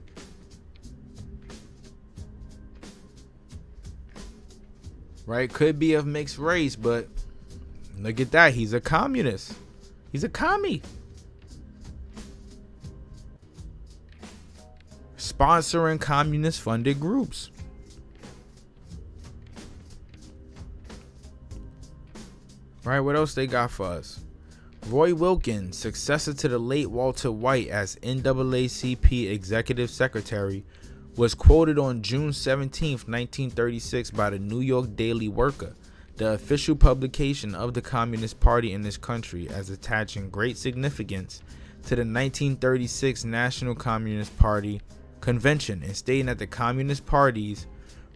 Right? Could be of mixed race, but look at that. He's a communist. He's a commie. Sponsoring communist-funded groups. Right, what else they got for us? Roy Wilkins, successor to the late Walter White as NAACP Executive Secretary, was quoted on June 17, 1936 by the New York Daily Worker, the official publication of the Communist Party in this country, as attaching great significance to the 1936 National Communist Party Convention, and stating that the Communist Party's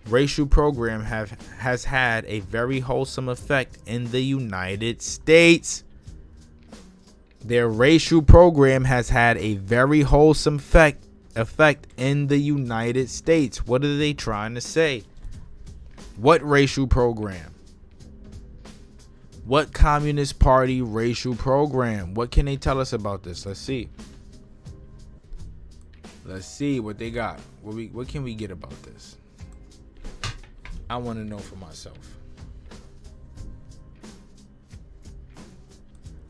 racial program has had a very wholesome effect in the United States. Their racial program has had a very wholesome effect in the United States. What are they trying to say? What racial program? What Communist Party racial program? What can they tell us about this? Let's see. Let's see what they got. What can we get about this? I want to know for myself.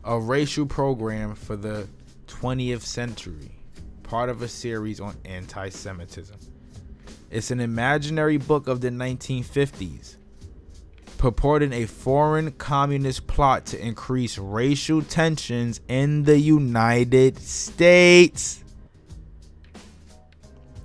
A racial program for the 20th century. Part of a series on anti-Semitism. It's an imaginary book of the 1950s, purporting a foreign communist plot to increase racial tensions in the United States.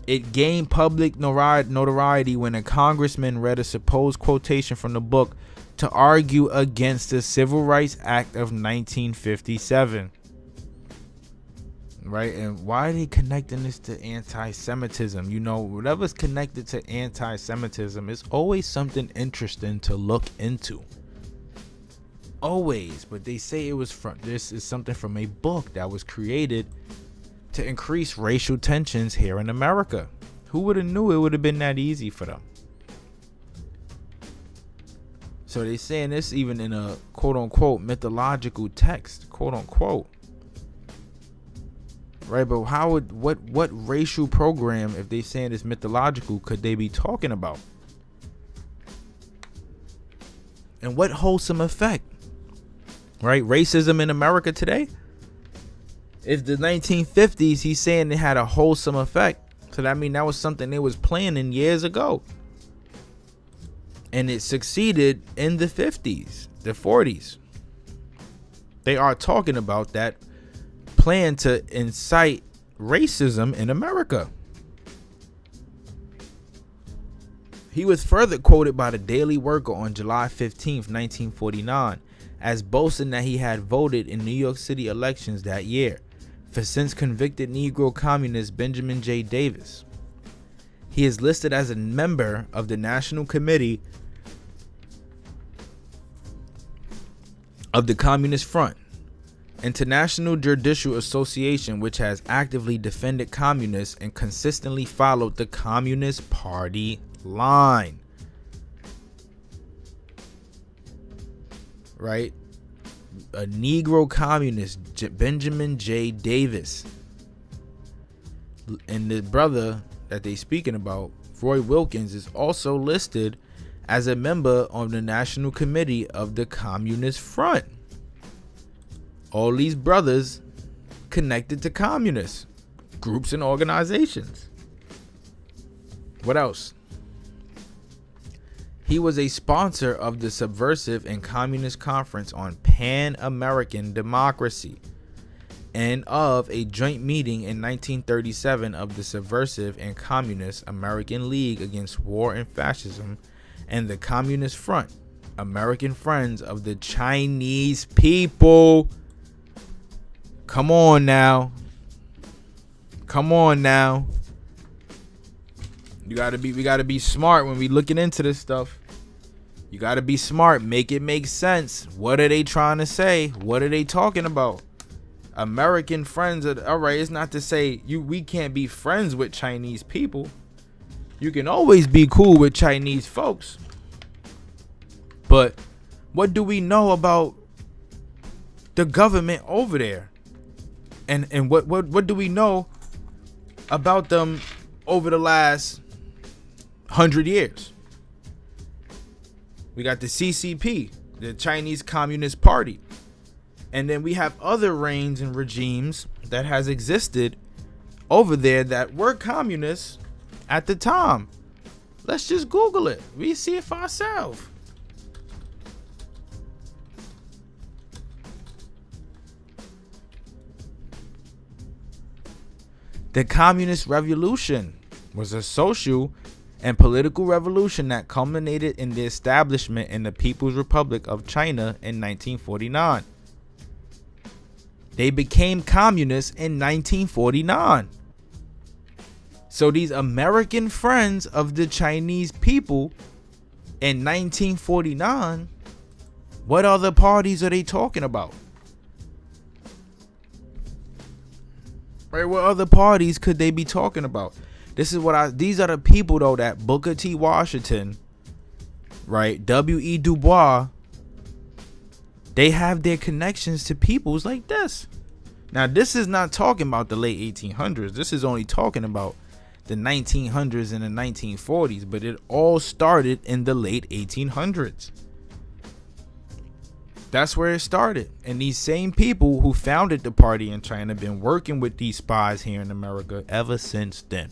It gained public notoriety when a congressman read a supposed quotation from the book to argue against the Civil Rights Act of 1957. Right? And why are they connecting this to anti-Semitism? You know, whatever's connected to anti-Semitism is always something interesting to look into. Always. But they say this is something from a book that was created to increase racial tensions here in America. Who would have knew it would have been that easy for them? So they're saying this even in a quote-unquote mythological text, quote-unquote. Right, but what racial program, if they're saying it's mythological, could they be talking about? And what wholesome effect? Right, racism in America today? If the 1950s, he's saying it had a wholesome effect. So that means that was something they was planning years ago. And it succeeded in the 50s, the 40s. They are talking about that plan to incite racism in America. He was further quoted by the Daily Worker on July 15th, 1949, as boasting that he had voted in New York City elections that year for since convicted Negro communist Benjamin J. Davis. He is listed as a member of the National Committee of the Communist Front, International Judicial Association, which has actively defended communists and consistently followed the Communist Party line. Right? A Negro communist, Benjamin J. Davis. And the brother that they speaking about, Roy Wilkins, is also listed as a member of the National Committee of the Communist Front. All these brothers connected to communist groups and organizations. What else? He was a sponsor of the Subversive and Communist Conference on Pan-American Democracy and of a joint meeting in 1937 of the Subversive and Communist American League Against War and Fascism and the Communist Front, American Friends of the Chinese People. Come on now. Come on now. We gotta be smart when we looking into this stuff. You gotta be smart. Make it make sense. What are they trying to say? What are they talking about? American friends are all right. It's not to say we can't be friends with Chinese people. You can always be cool with Chinese folks. But what do we know about the government over there? And what do we know about them over the last 100 years? We got the CCP, the Chinese Communist Party. And then we have other reigns and regimes that has existed over there that were communists at the time. Let's just Google it. We see it for ourselves. The Communist Revolution was a social and political revolution that culminated in the establishment in the People's Republic of China in 1949. They became communists in 1949. So these American friends of the Chinese people in 1949, what other parties are they talking about? Right, what other parties could they be talking about? These are the people though that Booker T. Washington, right, W.E. Du Bois, they have their connections to peoples like this. Now, this is not talking about the late 1800s. This is only talking about the 1900s and the 1940s, but it all started in the late 1800s. That's where it started. And these same people who founded the party in China have been working with these spies here in America ever since then.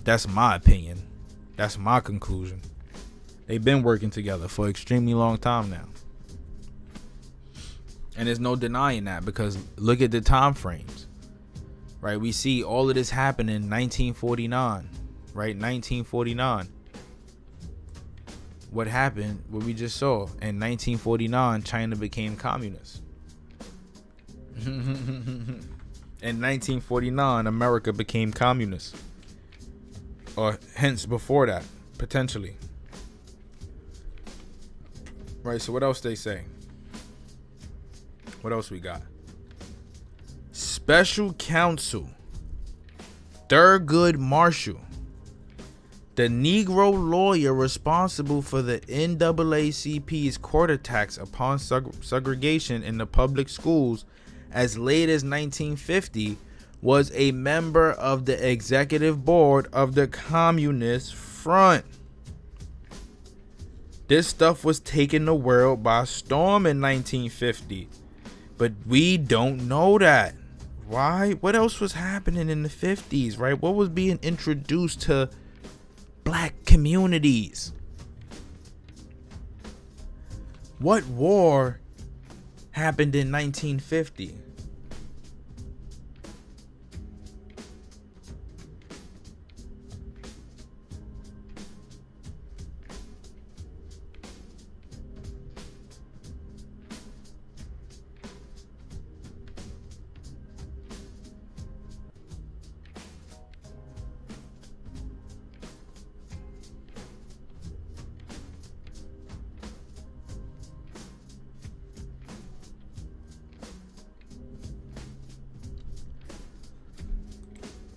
That's my opinion. That's my conclusion. They've been working together for an extremely long time now. And there's no denying that, because look at the time frames. Right? We see all of this happen in 1949. Right? 1949. What happened, what we just saw, in 1949, China became communist. In 1949, America became communist. Or hence before that, potentially. Right, so what else they say? What else we got? Special Counsel Thurgood Marshall, the Negro lawyer responsible for the NAACP's court attacks upon segregation in the public schools as late as 1950, was a member of the executive board of the Communist Front. This stuff was taking the world by storm in 1950, but we don't know that. Why? What else was happening in the 50s, right? What was being introduced to black communities? What war happened in 1950?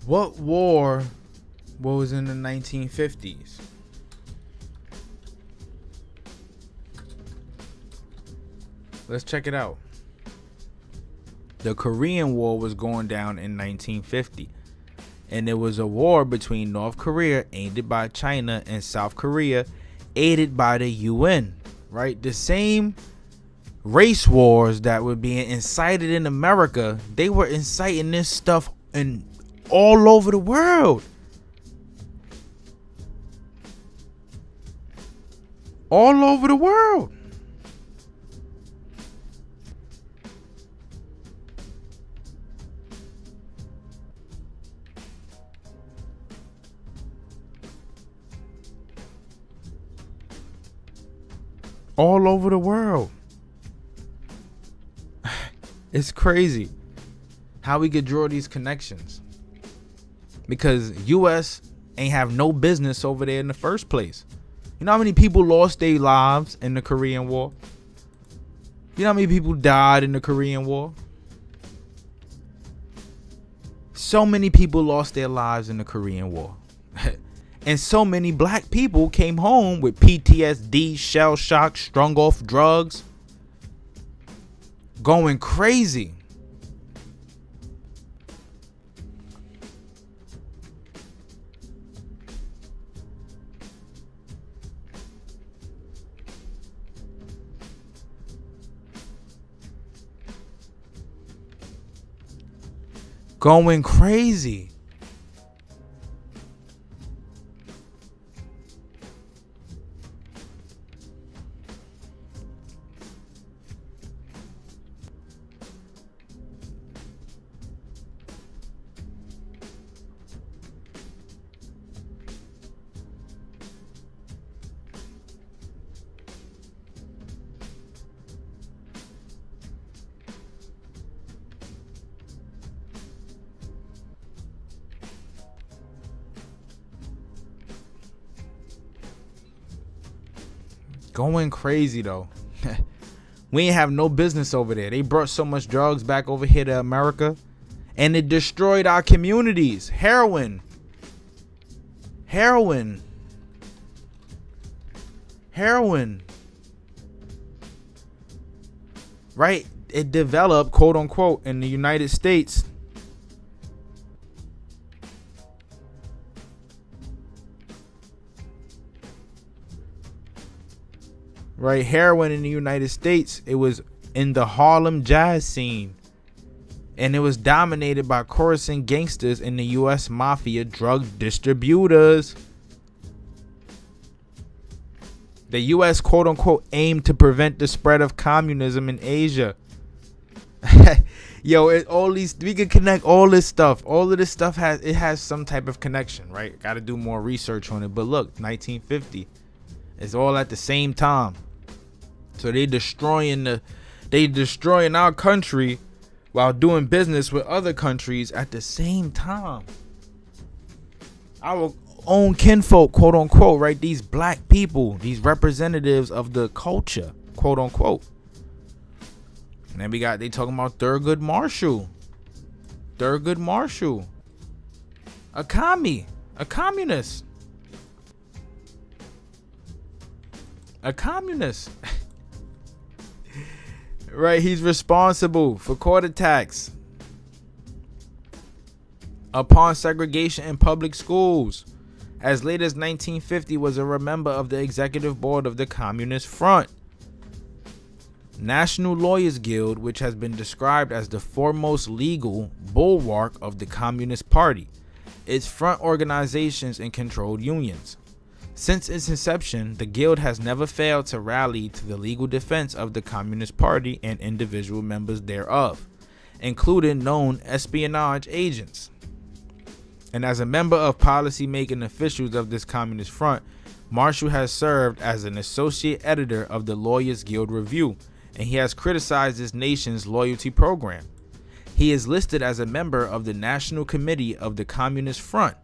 What war was in the 1950s? Let's check it out. The Korean War was going down in 1950. And it was a war between North Korea, aided by China, and South Korea, aided by the UN. Right? The same race wars that were being incited in America, they were inciting this stuff in all over the world. All over the world. All over the world. It's crazy how we could draw these connections. Because US ain't have no business over there in the first place. You know how many people lost their lives in the Korean War? You know how many people died in the Korean War? So many people lost their lives in the Korean War. And so many black people came home with PTSD, shell shock, strung off drugs, going crazy. Going crazy. Going crazy though. We ain't have no business over there. They brought so much drugs back over here to America, and it destroyed our communities. Heroin. Right? It developed, quote unquote, in the United States. Right, heroin in the United States, it was in the Harlem jazz scene. And it was dominated by Coruscant gangsters in the US Mafia drug distributors. The US, quote unquote, aimed to prevent the spread of communism in Asia. Yo, we can connect all this stuff. All of this stuff has some type of connection, right? Got to do more research on it. But look, 1950. It's all at the same time. So they destroying our country while doing business with other countries at the same time. Our own kinfolk, quote unquote, right? These black people, these representatives of the culture, quote unquote. And then they talking about Thurgood Marshall. A communist. Right, he's responsible for court attacks upon segregation in public schools. As late as 1950, was a member of the executive board of the Communist Front. National Lawyers Guild, which has been described as the foremost legal bulwark of the Communist Party. Its front organizations and controlled unions. Since its inception, the Guild has never failed to rally to the legal defense of the Communist Party and individual members thereof, including known espionage agents. And as a member of policy-making officials of this Communist Front, Marshall has served as an associate editor of the Lawyers Guild Review, and he has criticized this nation's loyalty program. He is listed as a member of the National Committee of the Communist Front,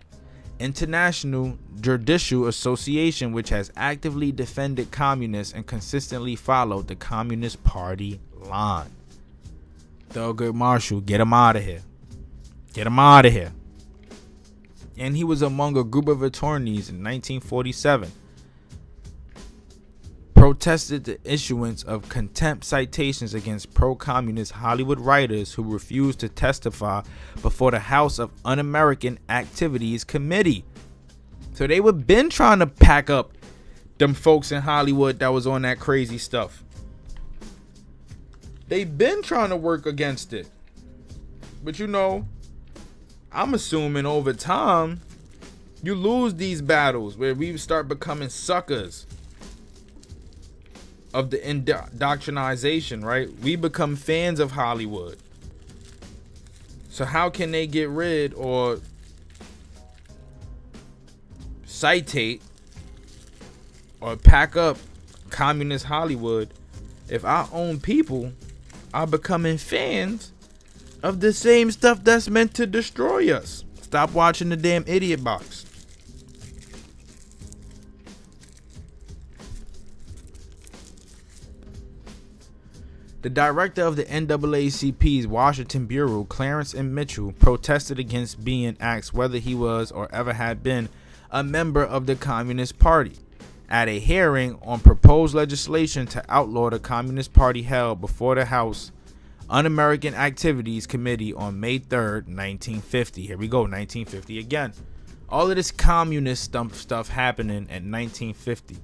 International Judicial Association, which has actively defended communists and consistently followed the Communist Party line. Thurgood Marshall, get him out of here. Get him out of here. And he was among a group of attorneys in 1947 protested the issuance of contempt citations against pro-communist Hollywood writers who refused to testify before the House of Un-American Activities Committee. So they were been trying to pack up them folks in Hollywood that was on that crazy stuff. They've been trying to work against it. But you know, I'm assuming over time, you lose these battles where we start becoming suckers of the indoctrination, right? We become fans of Hollywood. So how can they get rid or citate or pack up communist Hollywood if our own people are becoming fans of the same stuff that's meant to destroy us? Stop watching the damn Idiot Box. The director of the NAACP's Washington Bureau, Clarence M. Mitchell, protested against being asked whether he was or ever had been a member of the Communist Party at a hearing on proposed legislation to outlaw the Communist Party held before the House Un-American Activities Committee on May 3rd, 1950. Here we go, 1950 again. All of this communist stuff happening at 1950.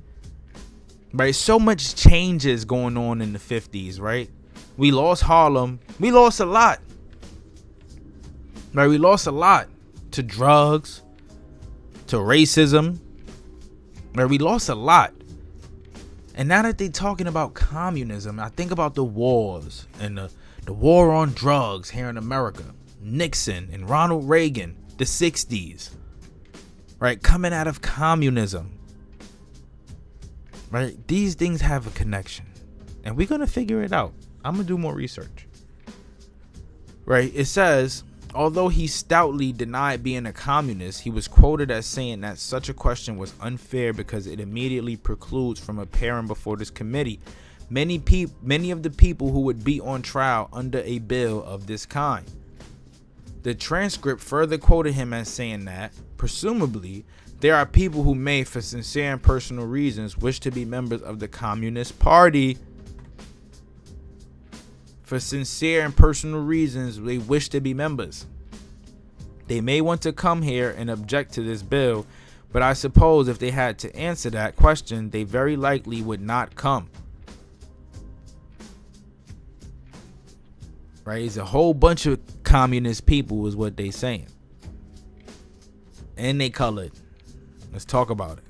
Right, so much changes going on in the 50s, right? We lost Harlem. We lost a lot. Right, we lost a lot to drugs, to racism. Right, we lost a lot. And now that they're talking about communism, I think about the wars and the war on drugs here in America. Nixon and Ronald Reagan, the 60s. Right, coming out of communism. Right, these things have a connection, and we're gonna figure it out. I'm gonna do more research. Right, it says, although he stoutly denied being a communist, he was quoted as saying that such a question was unfair because it immediately precludes from appearing before this committee many of the people who would be on trial under a bill of this kind. The transcript further quoted him as saying that, presumably, there are people who may, for sincere and personal reasons, wish to be members of the Communist Party. For sincere and personal reasons, they wish to be members. They may want to come here and object to this bill, but I suppose if they had to answer that question, they very likely would not come. Right? It's a whole bunch of communist people is what they saying. And they colored. Let's talk about it.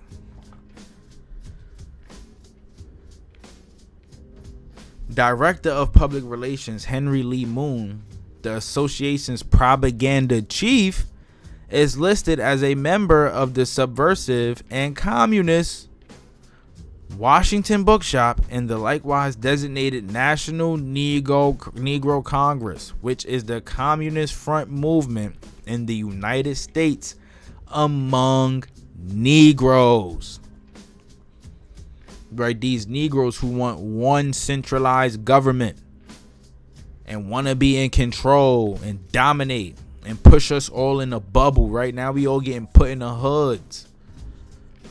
Director of Public Relations Henry Lee Moon, the association's propaganda chief, is listed as a member of the subversive and communist Washington Bookshop and the likewise designated National Negro Congress, which is the Communist Front movement in the United States among Negroes. Right, these Negroes who want one centralized government and want to be in control and dominate and push us all in a bubble. Right now we all getting put in the hoods.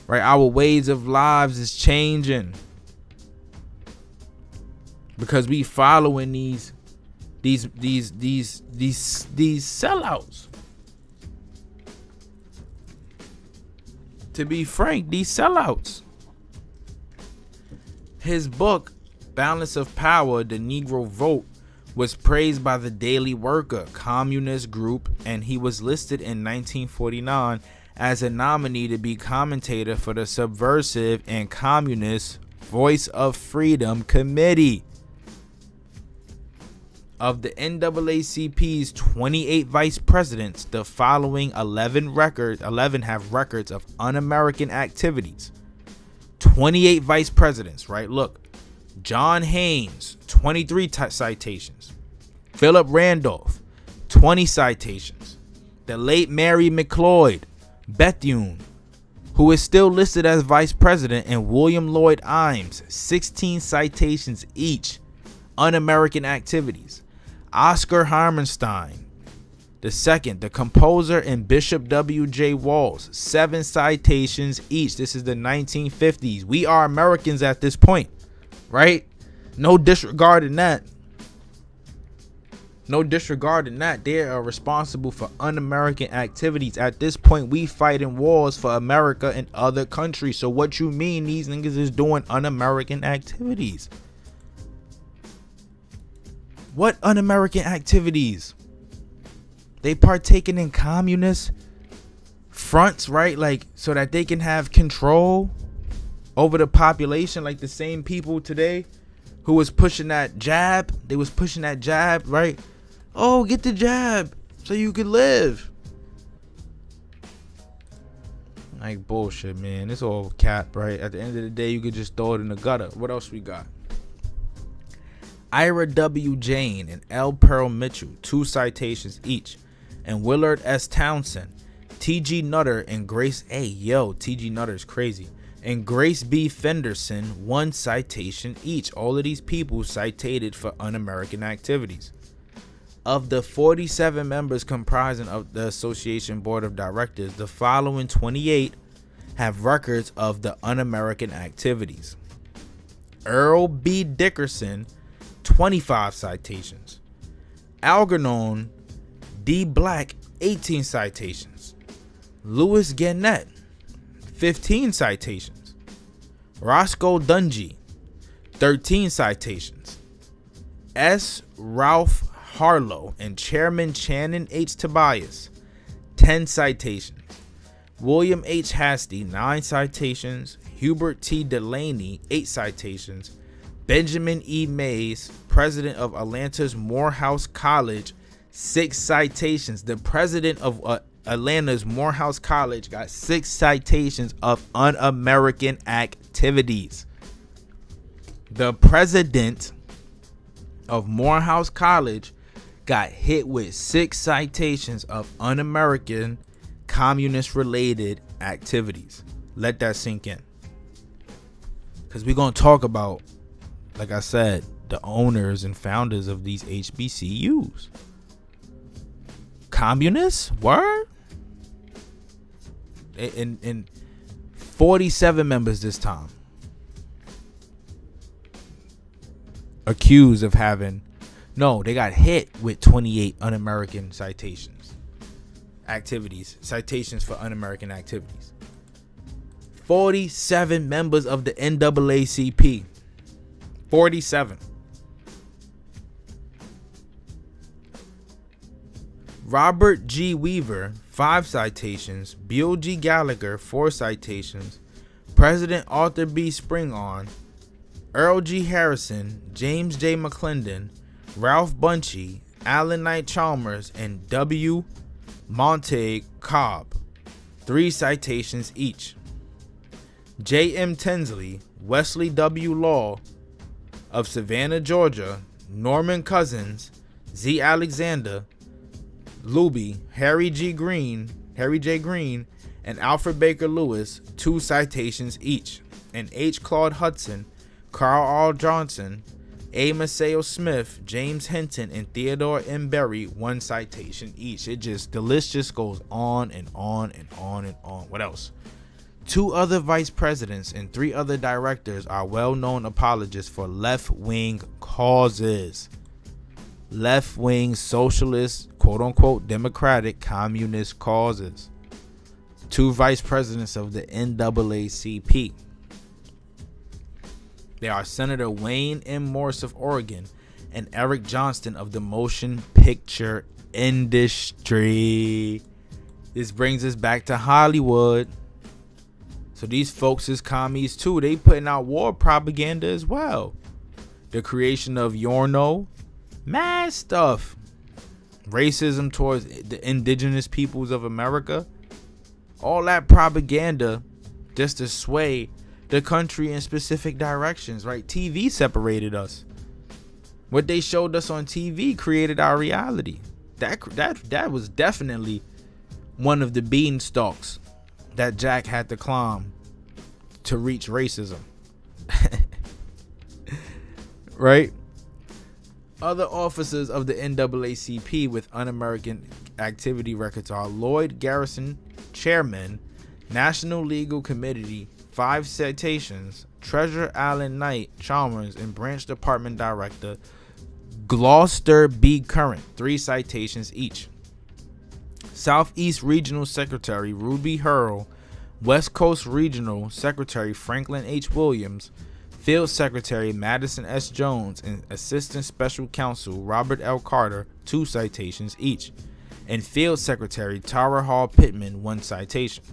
Right, our ways of lives is changing because we following these sellouts. To be frank, these sellouts. His book, Balance of Power, The Negro Vote, was praised by the Daily Worker, communist group, and he was listed in 1949 as a nominee to be commentator for the Subversive and Communist Voice of Freedom Committee. Of the NAACP's 28 vice presidents, the following 11 have records of un-American activities. 28 vice presidents, right? Look, John Haynes, 23 citations. Philip Randolph, 20 citations. The late Mary McLeod Bethune, who is still listed as vice president, and William Lloyd Imes, 16 citations each. Un-American activities. Oscar Hammerstein II, the composer, and Bishop W.J. Walls, 7 citations each. This is the 1950s. We are Americans at this point, right? No disregarding that. No disregarding that. They are responsible for un-American activities. At this point, we fighting wars for America and other countries. So what you mean these niggas is doing un-American activities? What un-American activities? They partaking in communist fronts, right? Like, so that they can have control over the population, like the same people today who was pushing that jab. They was pushing that jab, right? Oh, get the jab so you can live. Like bullshit, man. It's all cap, right? At the end of the day, you could just throw it in the gutter. What else we got? Ira W. Jane and L. Pearl Mitchell, 2 citations each. And Willard S. Townsend, T.G. Nutter, and Grace A. T.G. Nutter is crazy. And Grace B. Fenderson, 1 citation each. All of these people cited for un-American activities. Of the 47 members comprising of the Association Board of Directors, the following 28 have records of the un-American activities. Earl B. Dickerson, 25 citations. Algernon D. Black, 18 citations. Louis Gannett, 15 citations. Roscoe Dungy, 13 citations. S. Ralph Harlow and Chairman Channon H. Tobias, 10 citations. William H. Hastie, 9 citations. Hubert T. Delaney, 8 citations. Benjamin E. Mays, president of Atlanta's Morehouse College, 6 citations. The president of Atlanta's Morehouse College got 6 citations of un-American activities. The president of Morehouse College got hit with 6 citations of un-American communist-related activities. Let that sink in. Because we're going to talk about, like I said, the owners and founders of these HBCUs. Communists? Word? And 47 members this time. Accused of having... No, they got hit with 28 un-American citations. Citations for un-American activities. 47 members of the NAACP. 47. Robert G. Weaver, 5 citations. Bill G. Gallagher, 4 citations. President Arthur B. Springorn, Earl G. Harrison, James J. McClendon, Ralph Bunchy, Alan Knight Chalmers, and W. Montague Cobb, 3 citations each. J. M. Tinsley, Wesley W. Law of Savannah, Georgia, Norman Cousins, Z. Alexander Luby, Harry J. Green, and Alfred Baker Lewis, 2 citations each. And H. Claude Hudson, Carl R. Johnson, A. Maceo Smith, James Hinton, and Theodore M. Berry, 1 citation each. The list just goes on and on and on and on. What else? 2 other vice presidents and 3 other directors are well-known apologists for left-wing causes. Left-wing socialist, quote-unquote, democratic, communist causes. 2 vice presidents of the NAACP. They are Senator Wayne M. Morse of Oregon and Eric Johnston of the motion picture industry. This brings us back to Hollywood. So these folks is commies too. They putting out war propaganda as well. The creation of Yorno, mad stuff. Racism towards the indigenous peoples of America. All that propaganda just to sway the country in specific directions, right? TV separated us. What they showed us on TV created our reality. That was definitely one of the beanstalks that Jack had to climb to reach racism. Right? Other officers of the NAACP with un-American activity records are Lloyd Garrison, Chairman, National Legal Committee, 5 citations, Treasurer Alan Knight, Chalmers, and Branch Department Director Gloucester B. Current, 3 citations each. Southeast Regional Secretary Ruby Hurl, West Coast Regional Secretary Franklin H. Williams, Field Secretary Madison S. Jones, and Assistant Special Counsel Robert L. Carter, 2 citations each, and Field Secretary Tara Hall Pittman, 1 citation.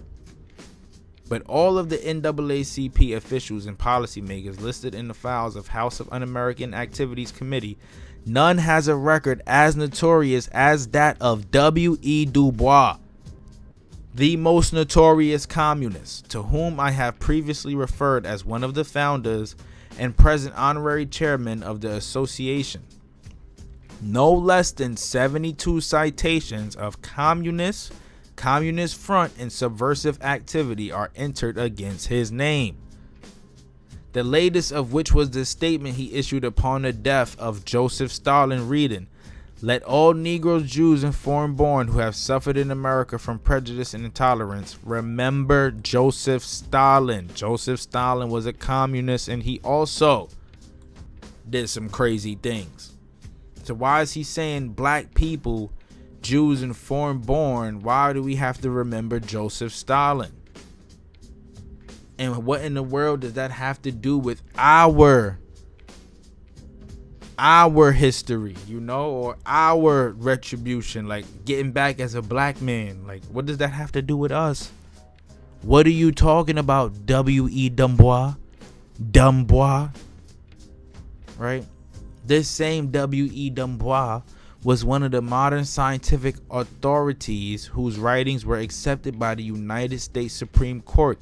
But all of the NAACP officials and policymakers listed in the files of House of Un-American Activities Committee, none has a record as notorious as that of W.E. Du Bois, the most notorious communist, to whom I have previously referred as one of the founders and present honorary chairman of the association. No less than 72 citations of communist front, and subversive activity are entered against his name. The latest of which was the statement he issued upon the death of Joseph Stalin, reading, "Let all Negroes, Jews, and foreign-born who have suffered in America from prejudice and intolerance remember Joseph Stalin." Joseph Stalin was a communist, and he also did some crazy things. So why is he saying black people, Jews, and foreign-born? Why do we have to remember Joseph Stalin? And what in the world does that have to do with our history, or our retribution, like getting back as a black man? Like, what does that have to do with us? What are you talking about, W.E. Du Bois? Right? This same W.E. Du Bois was one of the modern scientific authorities whose writings were accepted by the United States Supreme Court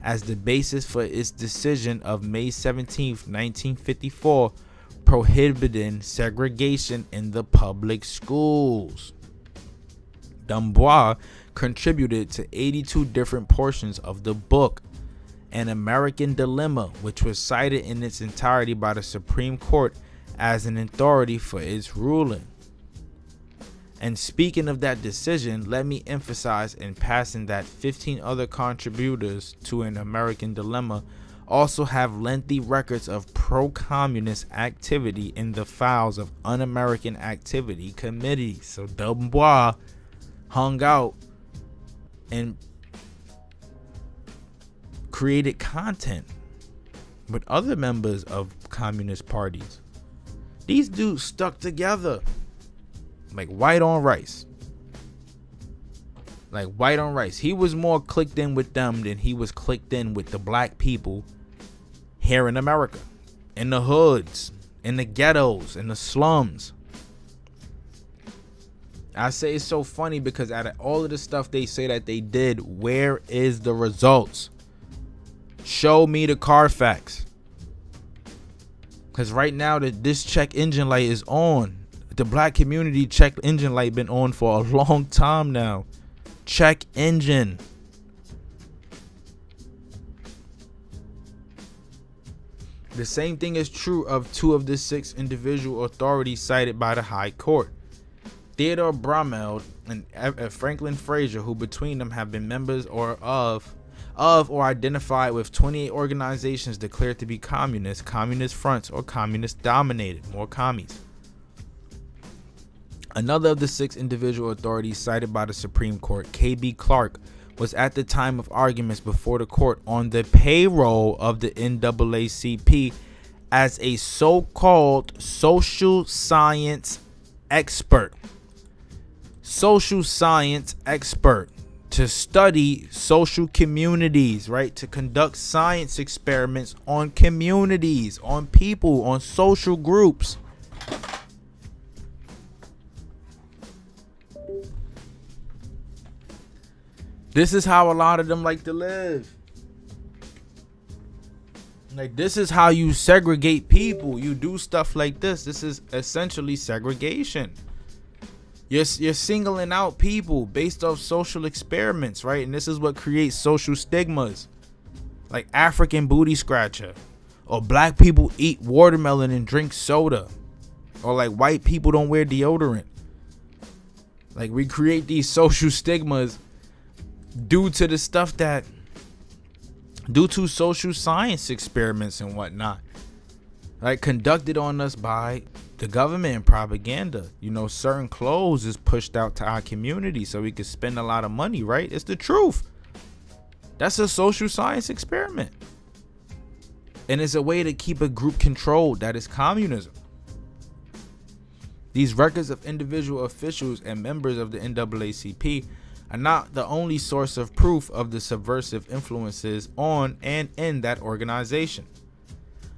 as the basis for its decision of May 17, 1954, prohibiting segregation in the public schools. Du Bois contributed to 82 different portions of the book An American Dilemma, which was cited in its entirety by the Supreme Court as an authority for its ruling. And speaking of that decision, let me emphasize in passing that 15 other contributors to An American Dilemma also have lengthy records of pro-communist activity in the files of Un-American Activity Committees. So Du Bois hung out and created content with other members of communist parties. These dudes stuck together like white on rice. Like white on rice. He was more clicked in with them than he was clicked in with the black people here in America, in the hoods, in the ghettos, in the slums. I say it's so funny because out of all of the stuff they say that they did, where is the results? Show me the Carfax. Because right now that this check engine light is on. The black community check engine light been on for a long time now. Check engine. The same thing is true of 2 of the 6 individual authorities cited by the High Court. Theodore Bromeld and Franklin Frazier, who between them have been members or identified with 28 organizations declared to be communist, communist fronts, or communist dominated, more commies. Another of the 6 individual authorities cited by the Supreme Court, K.B. Clark, was at the time of arguments before the court on the payroll of the NAACP as a so-called social science expert. Social science expert. to study social communities, right? To conduct science experiments on communities, on people, on social groups. This is how a lot of them like to live. Like, this is how you segregate people. You do stuff like this. This is essentially segregation. You're singling out people based off social experiments, right? And this is what creates social stigmas. Like African booty scratcher. Or black people eat watermelon and drink soda. Or like white people don't wear deodorant. Like, we create these social stigmas due to the stuff that, due to social science experiments and whatnot, like conducted on us by the government and propaganda. You know, certain clothes is pushed out to our community so we could spend a lot of money, right? It's the truth. That's a social science experiment. And it's a way to keep a group controlled. That is communism. These records of individual officials and members of the NAACP are not the only source of proof of the subversive influences on and in that organization.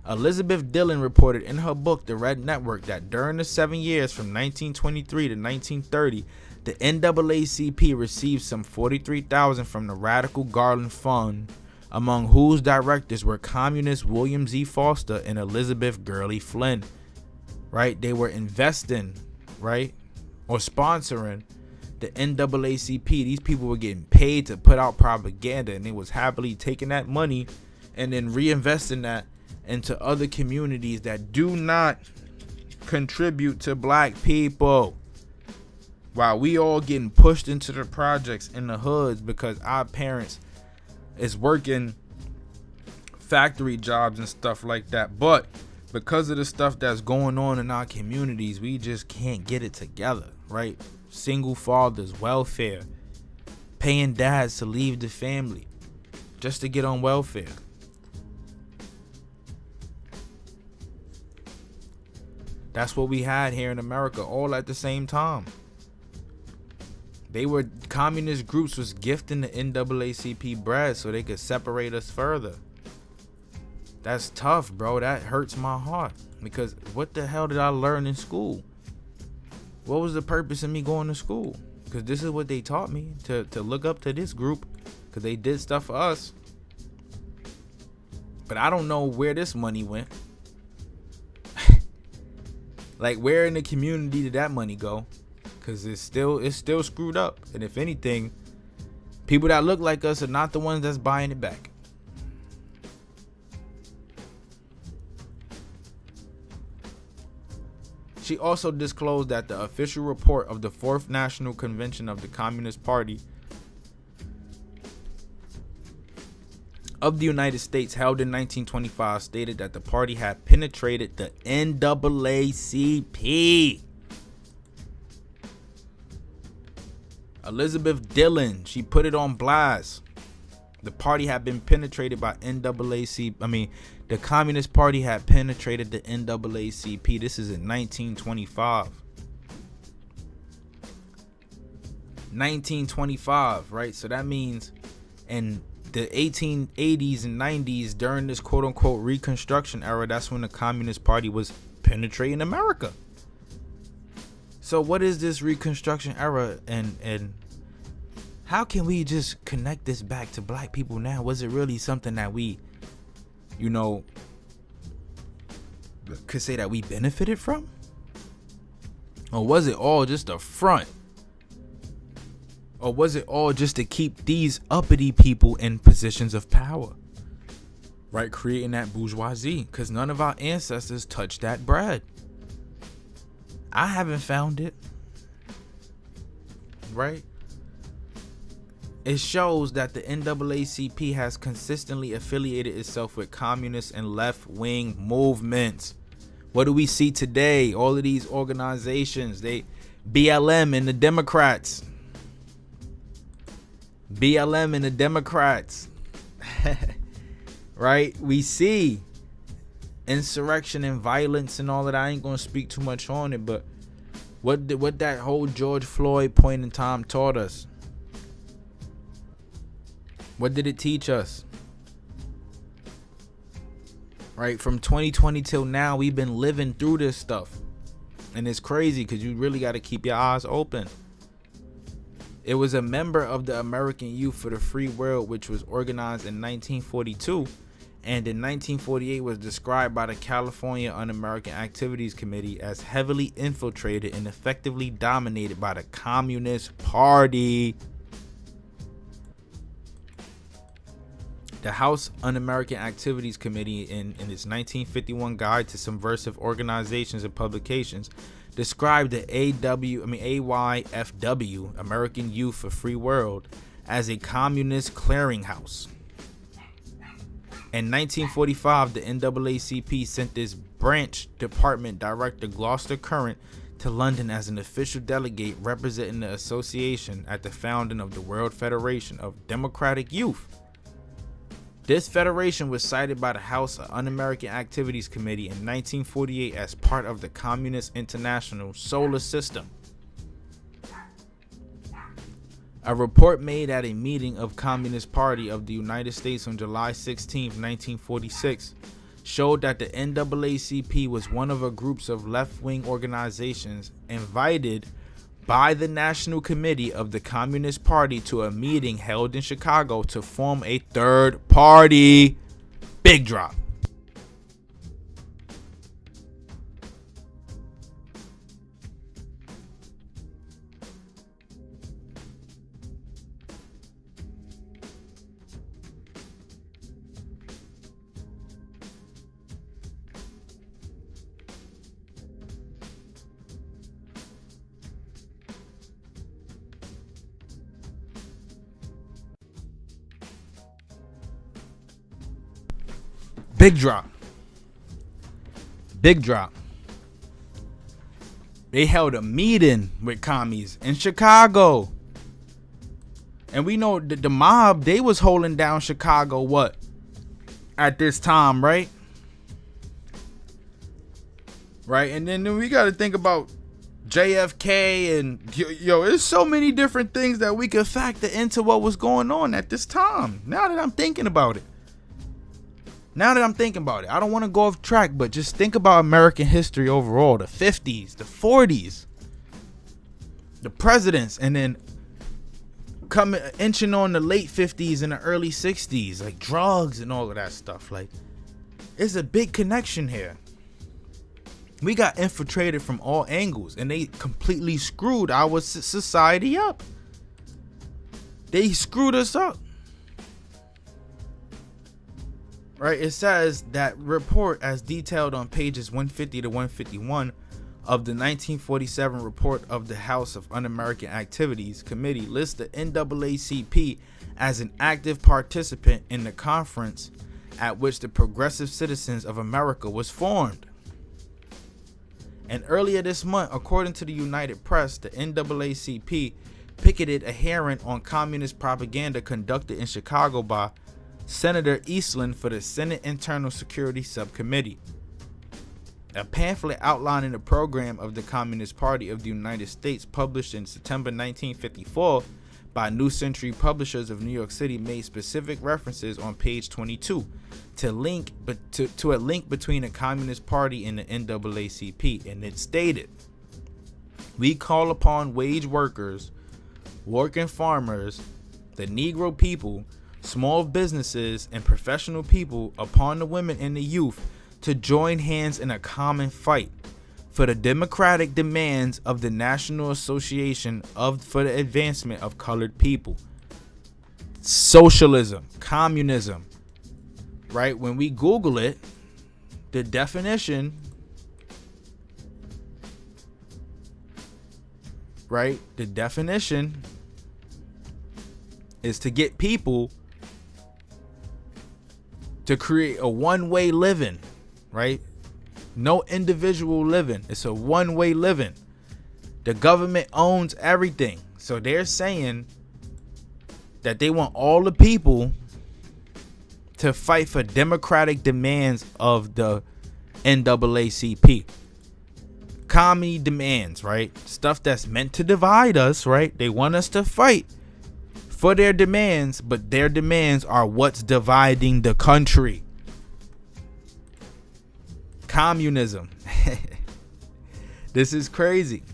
Elizabeth Dillon reported in her book, The Red Network, that during the 7 years from 1923 to 1930, the NAACP received some $43,000 from the Radical Garland Fund, among whose directors were communist William Z. Foster and Elizabeth Gurley Flynn. Right? They were investing, right? Or sponsoring the NAACP. These people were getting paid to put out propaganda, and they was happily taking that money and then reinvesting that into other communities that do not contribute to black people, while we all getting pushed into the projects in the hoods because our parents is working factory jobs and stuff like that. But because of the stuff that's going on in our communities, we just can't get it together, right? Single fathers, welfare, paying dads to leave the family just to get on welfare. That's what we had here in America all at the same time. Communist groups was gifting the NAACP bread so they could separate us further. That's tough, bro. That hurts my heart, because what the hell did I learn in school? What was the purpose of me going to school? Because this is what they taught me, to look up to this group because they did stuff for us. But I don't know where this money went. Like, where in the community did that money go? Because it's still screwed up. And if anything, people that look like us are not the ones that's buying it back. She also disclosed that the official report of the 4th National Convention of the Communist Party of the United States, held in 1925, stated that the party had penetrated the NAACP. Elizabeth Dillon, she put it on blast. The party had been penetrated by NAACP. The Communist Party had penetrated the NAACP. This is in 1925. 1925, right? So that means in the 1880s and 90s, during this quote-unquote Reconstruction era, that's when the Communist Party was penetrating America. So what is this Reconstruction era, and how can we just connect this back to black people now? Was it really something that we, could say that we benefited from? Or was it all just a front? Or was it all just to keep these uppity people in positions of power? Right, creating that bourgeoisie, because none of our ancestors touched that bread. I haven't found it. Right? It shows that the NAACP has consistently affiliated itself with communist and left-wing movements. What do we see today? All of these organizations, BLM and the Democrats. BLM and the Democrats. Right? We see insurrection and violence and all that. I ain't gonna speak too much on it, but what that whole George Floyd point in time taught us, What did it teach us? Right, from 2020 till now, we've been living through this stuff. And it's crazy because you really got to keep your eyes open. It was a member of the American Youth for the Free World, which was organized in 1942, and in 1948 was described by the California Un-American Activities Committee as heavily infiltrated and effectively dominated by the Communist Party. The House Un-American Activities Committee, in its 1951 Guide to Subversive Organizations and Publications, described the AYFW, American Youth for Free World, as a communist clearinghouse. In 1945, the NAACP sent its branch department director, Gloucester Current, to London as an official delegate representing the association at the founding of the World Federation of Democratic Youth. This federation was cited by the House Un-American Activities Committee in 1948 as part of the Communist International Solar System. A report made at a meeting of Communist Party of the United States on July 16, 1946, showed that the NAACP was one of a group of left-wing organizations invited by the National Committee of the Communist Party to a meeting held in Chicago to form a third party. Big drop. Big drop. Big drop. They held a meeting with commies in Chicago. And we know that the mob, they was holding down Chicago what? At this time, right? Right? And then we got to think about JFK and there's so many different things that we could factor into what was going on at this time. Now that I'm thinking about it. I don't want to go off track, but just think about American history overall. The 50s, the 40s, the presidents, and then coming inching on the late 50s and the early 60s, like drugs and all of that stuff. Like, it's a big connection here. We got infiltrated from all angles, and they completely screwed our society up. They screwed us up. Right, it says that report, as detailed on pages 150 to 151 of the 1947 report of the House of Un-American Activities Committee, lists the NAACP as an active participant in the conference at which the Progressive Citizens of America was formed. And earlier this month, according to the United Press, the NAACP picketed a hearing on communist propaganda conducted in Chicago by Senator Eastland for the Senate Internal Security Subcommittee. A pamphlet outlining the program of the Communist Party of the United States, published in September 1954 by New Century Publishers of New York City, made specific references on page 22 to a link between the Communist Party and the NAACP, and it stated, "We call upon wage workers, working farmers, the Negro people, small businesses, and professional people, upon the women and the youth, to join hands in a common fight for the democratic demands of the National Association for the Advancement of Colored People." Socialism, communism, right? When we Google it, the definition, right? The definition is to get people to create a one-way living, right? No individual living. It's a one-way living. The government owns everything. So they're saying that they want all the people to fight for democratic demands of the NAACP. Commie demands, right? Stuff that's meant to divide us, right? They want us to fight for their demands, but their demands are what's dividing the country. Communism. This is crazy.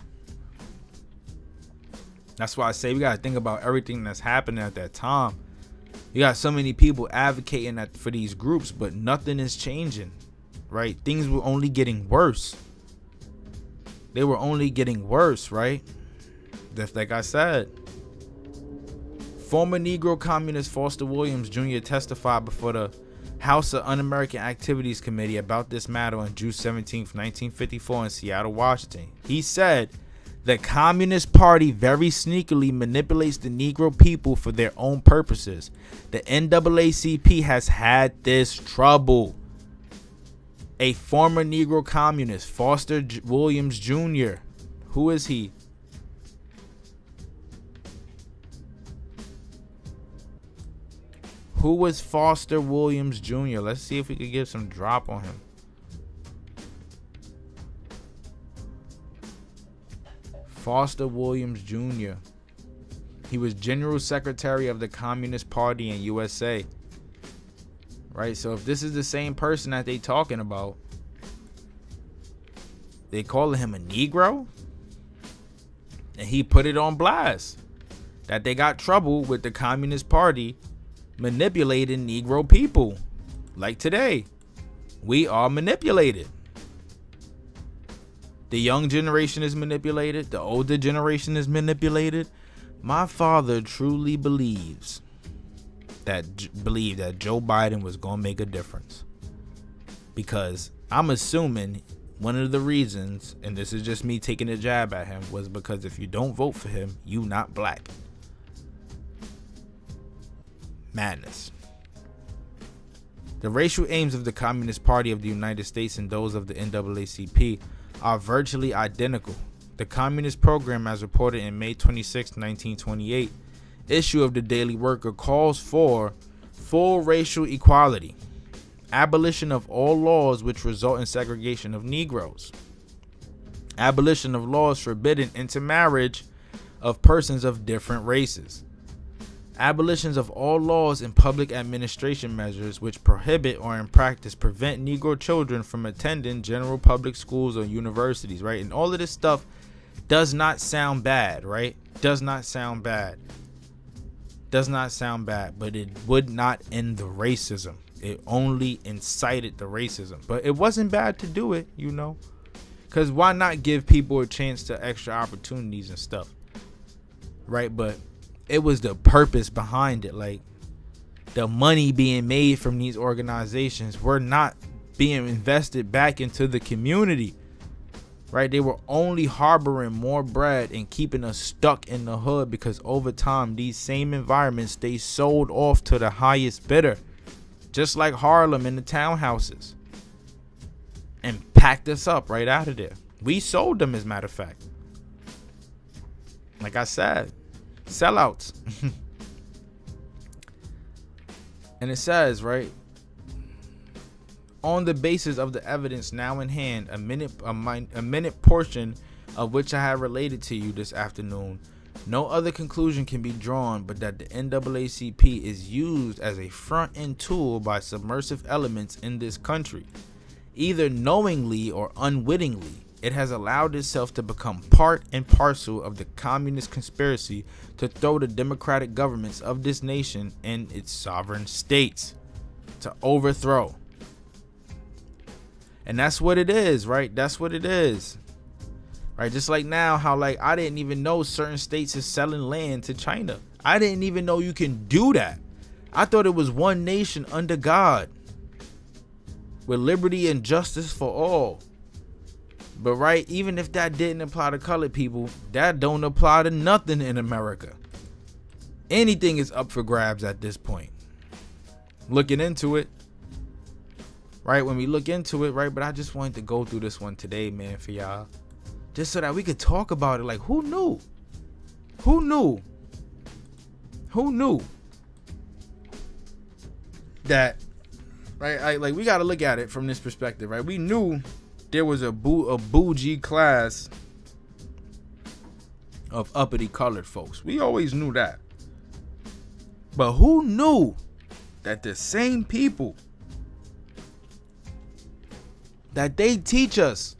That's why I say we got to think about everything that's happening at that time. You got so many people advocating for these groups, but nothing is changing, right? Things were only getting worse. They were only getting worse, right? Just like I said. Former Negro communist Foster Williams Jr. testified before the House of Un-American Activities Committee about this matter on June 17, 1954 in Seattle, Washington. He said, the Communist Party very sneakily manipulates the Negro people for their own purposes. The NAACP has had this trouble. A former Negro communist, Foster Williams Jr. Who is he? Who was Foster Williams Jr.? Let's see if we could get some drop on him. Foster Williams Jr. He was General Secretary of the Communist Party in USA. Right? So if this is the same person that they talking about, they calling him a Negro? And he put it on blast that they got trouble with the Communist Party manipulating Negro people. Like today, we are manipulated. The young generation is manipulated. The older generation is manipulated. My father truly believes that Joe Biden was going to make a difference. Because I'm assuming one of the reasons, and this is just me taking a jab at him, was because if you don't vote for him, you not black. Madness. The racial aims of the Communist Party of the United States and those of the NAACP are virtually identical. The Communist Program, as reported in May 26, 1928, issue of the Daily Worker, calls for full racial equality, abolition of all laws which result in segregation of Negroes, abolition of laws forbidding intermarriage of persons of different races, abolitions of all laws and public administration measures which prohibit or in practice prevent Negro children from attending general public schools or universities, right? And all of this stuff does not sound bad, right? Does not sound bad, but it would not end the racism. It only incited the racism, but it wasn't bad to do it, you know, because why not give people a chance to extra opportunities and stuff, right? But it was the purpose behind it. Like, the money being made from these organizations were not being invested back into the community, right? They were only harboring more bread and keeping us stuck in the hood, because over time these same environments, they sold off to the highest bidder, just like Harlem and the townhouses, and packed us up right out of there. We sold them, as a matter of fact. Like I said, sellouts. And it says, right, on the basis of the evidence now in hand, a minute portion of which I have related to you this afternoon, no other conclusion can be drawn but that the NAACP is used as a front-end tool by subversive elements in this country. Either knowingly or unwittingly, it has allowed itself to become part and parcel of the communist conspiracy to throw the democratic governments of this nation and its sovereign states to overthrow. And that's what it is, right? That's what it is. Right? Just like now, how like I didn't even know certain states is selling land to China. I didn't even know you can do that. I thought it was one nation under God, with liberty and justice for all. But right, even if that didn't apply to colored people, that don't apply to nothing in America. Anything is up for grabs at this point. Looking into it, right? When we look into it, right? But I just wanted to go through this one today, man, for y'all, just so that we could talk about it. Like, who knew? Who knew? Who knew that? Right? Like, we got to look at it from this perspective, right? We knew there was a bougie class of uppity colored folks. We always knew that. But who knew that the same people that they teach us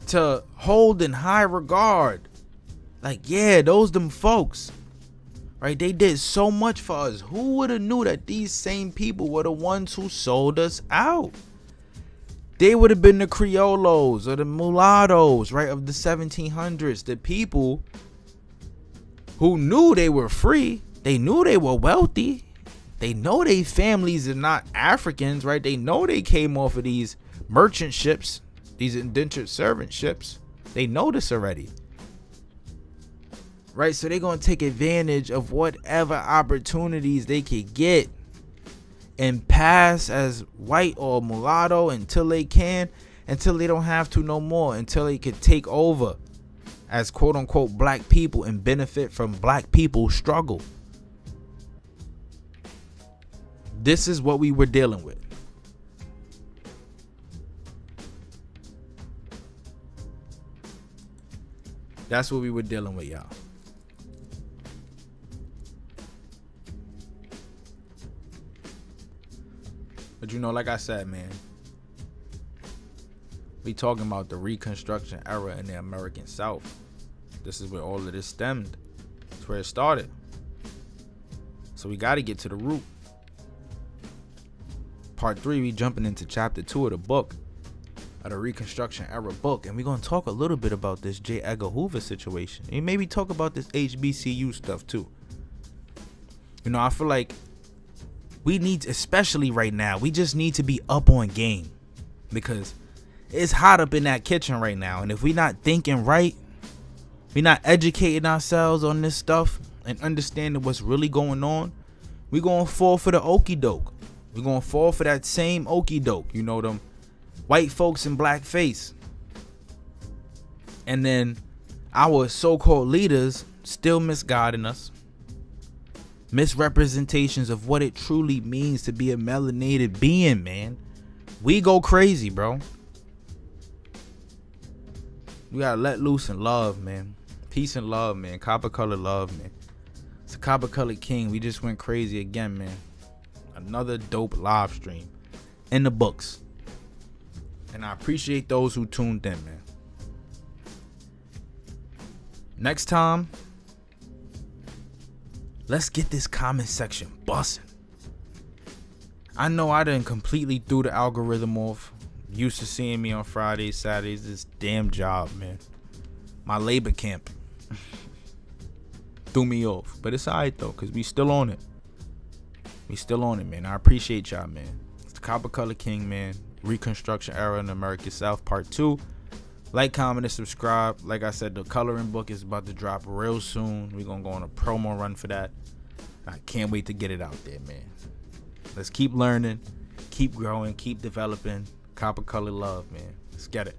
to hold in high regard, like, yeah, those them folks, right? They did so much for us. Who would have knew that these same people were the ones who sold us out? They would have been the Criollos or the mulattoes, right, of the 1700s. The people who knew they were free. They knew they were wealthy. They know their families are not Africans, right? They know they came off of these merchant ships, these indentured servant ships. They know this already, right? So they're going to take advantage of whatever opportunities they could get and pass as white or mulatto until they can, until they don't have to no more, until they could take over as quote unquote black people and benefit from black people's struggle. This is what we were dealing with. That's what we were dealing with, y'all. But you know, like I said, man, we talking about the Reconstruction era in the American South. This is where all of this stemmed. It's where it started. So we got to get to the root. Part 3, we jumping into chapter 2 of the book, of the Reconstruction era book, and we're going to talk a little bit about this J. Edgar Hoover situation, and maybe talk about this HBCU stuff too. You know, I feel like we need, especially right now, we just need to be up on game, because it's hot up in that kitchen right now, and if we not thinking right, we not educating ourselves on this stuff and understanding what's really going on, we going to fall for the okie doke. We're going to fall for that same okie doke. You know, them white folks in blackface. And then our so-called leaders still misguiding us. Misrepresentations of what it truly means to be a melanated being, man. We go crazy, bro. We got to let loose in love, man. Peace and love, man. Copper color love, man. It's a copper color king. We just went crazy again, man. Another dope live stream in the books, and I appreciate those who tuned in, man. Next time, let's get this comment section busting. I know I done completely threw the algorithm off. Used to seeing me on Fridays, Saturdays. This damn job, man. My labor camp threw me off, but it's alright though, cause we still on it. We still on it, man. I appreciate y'all, man. It's the Copper Color King, man. Reconstruction era in America South, part 2. Like, comment, and subscribe. Like I said, the coloring book is about to drop real soon. We're going to go on a promo run for that. I can't wait to get it out there, man. Let's keep learning, keep growing, keep developing. Copper Color love, man. Let's get it.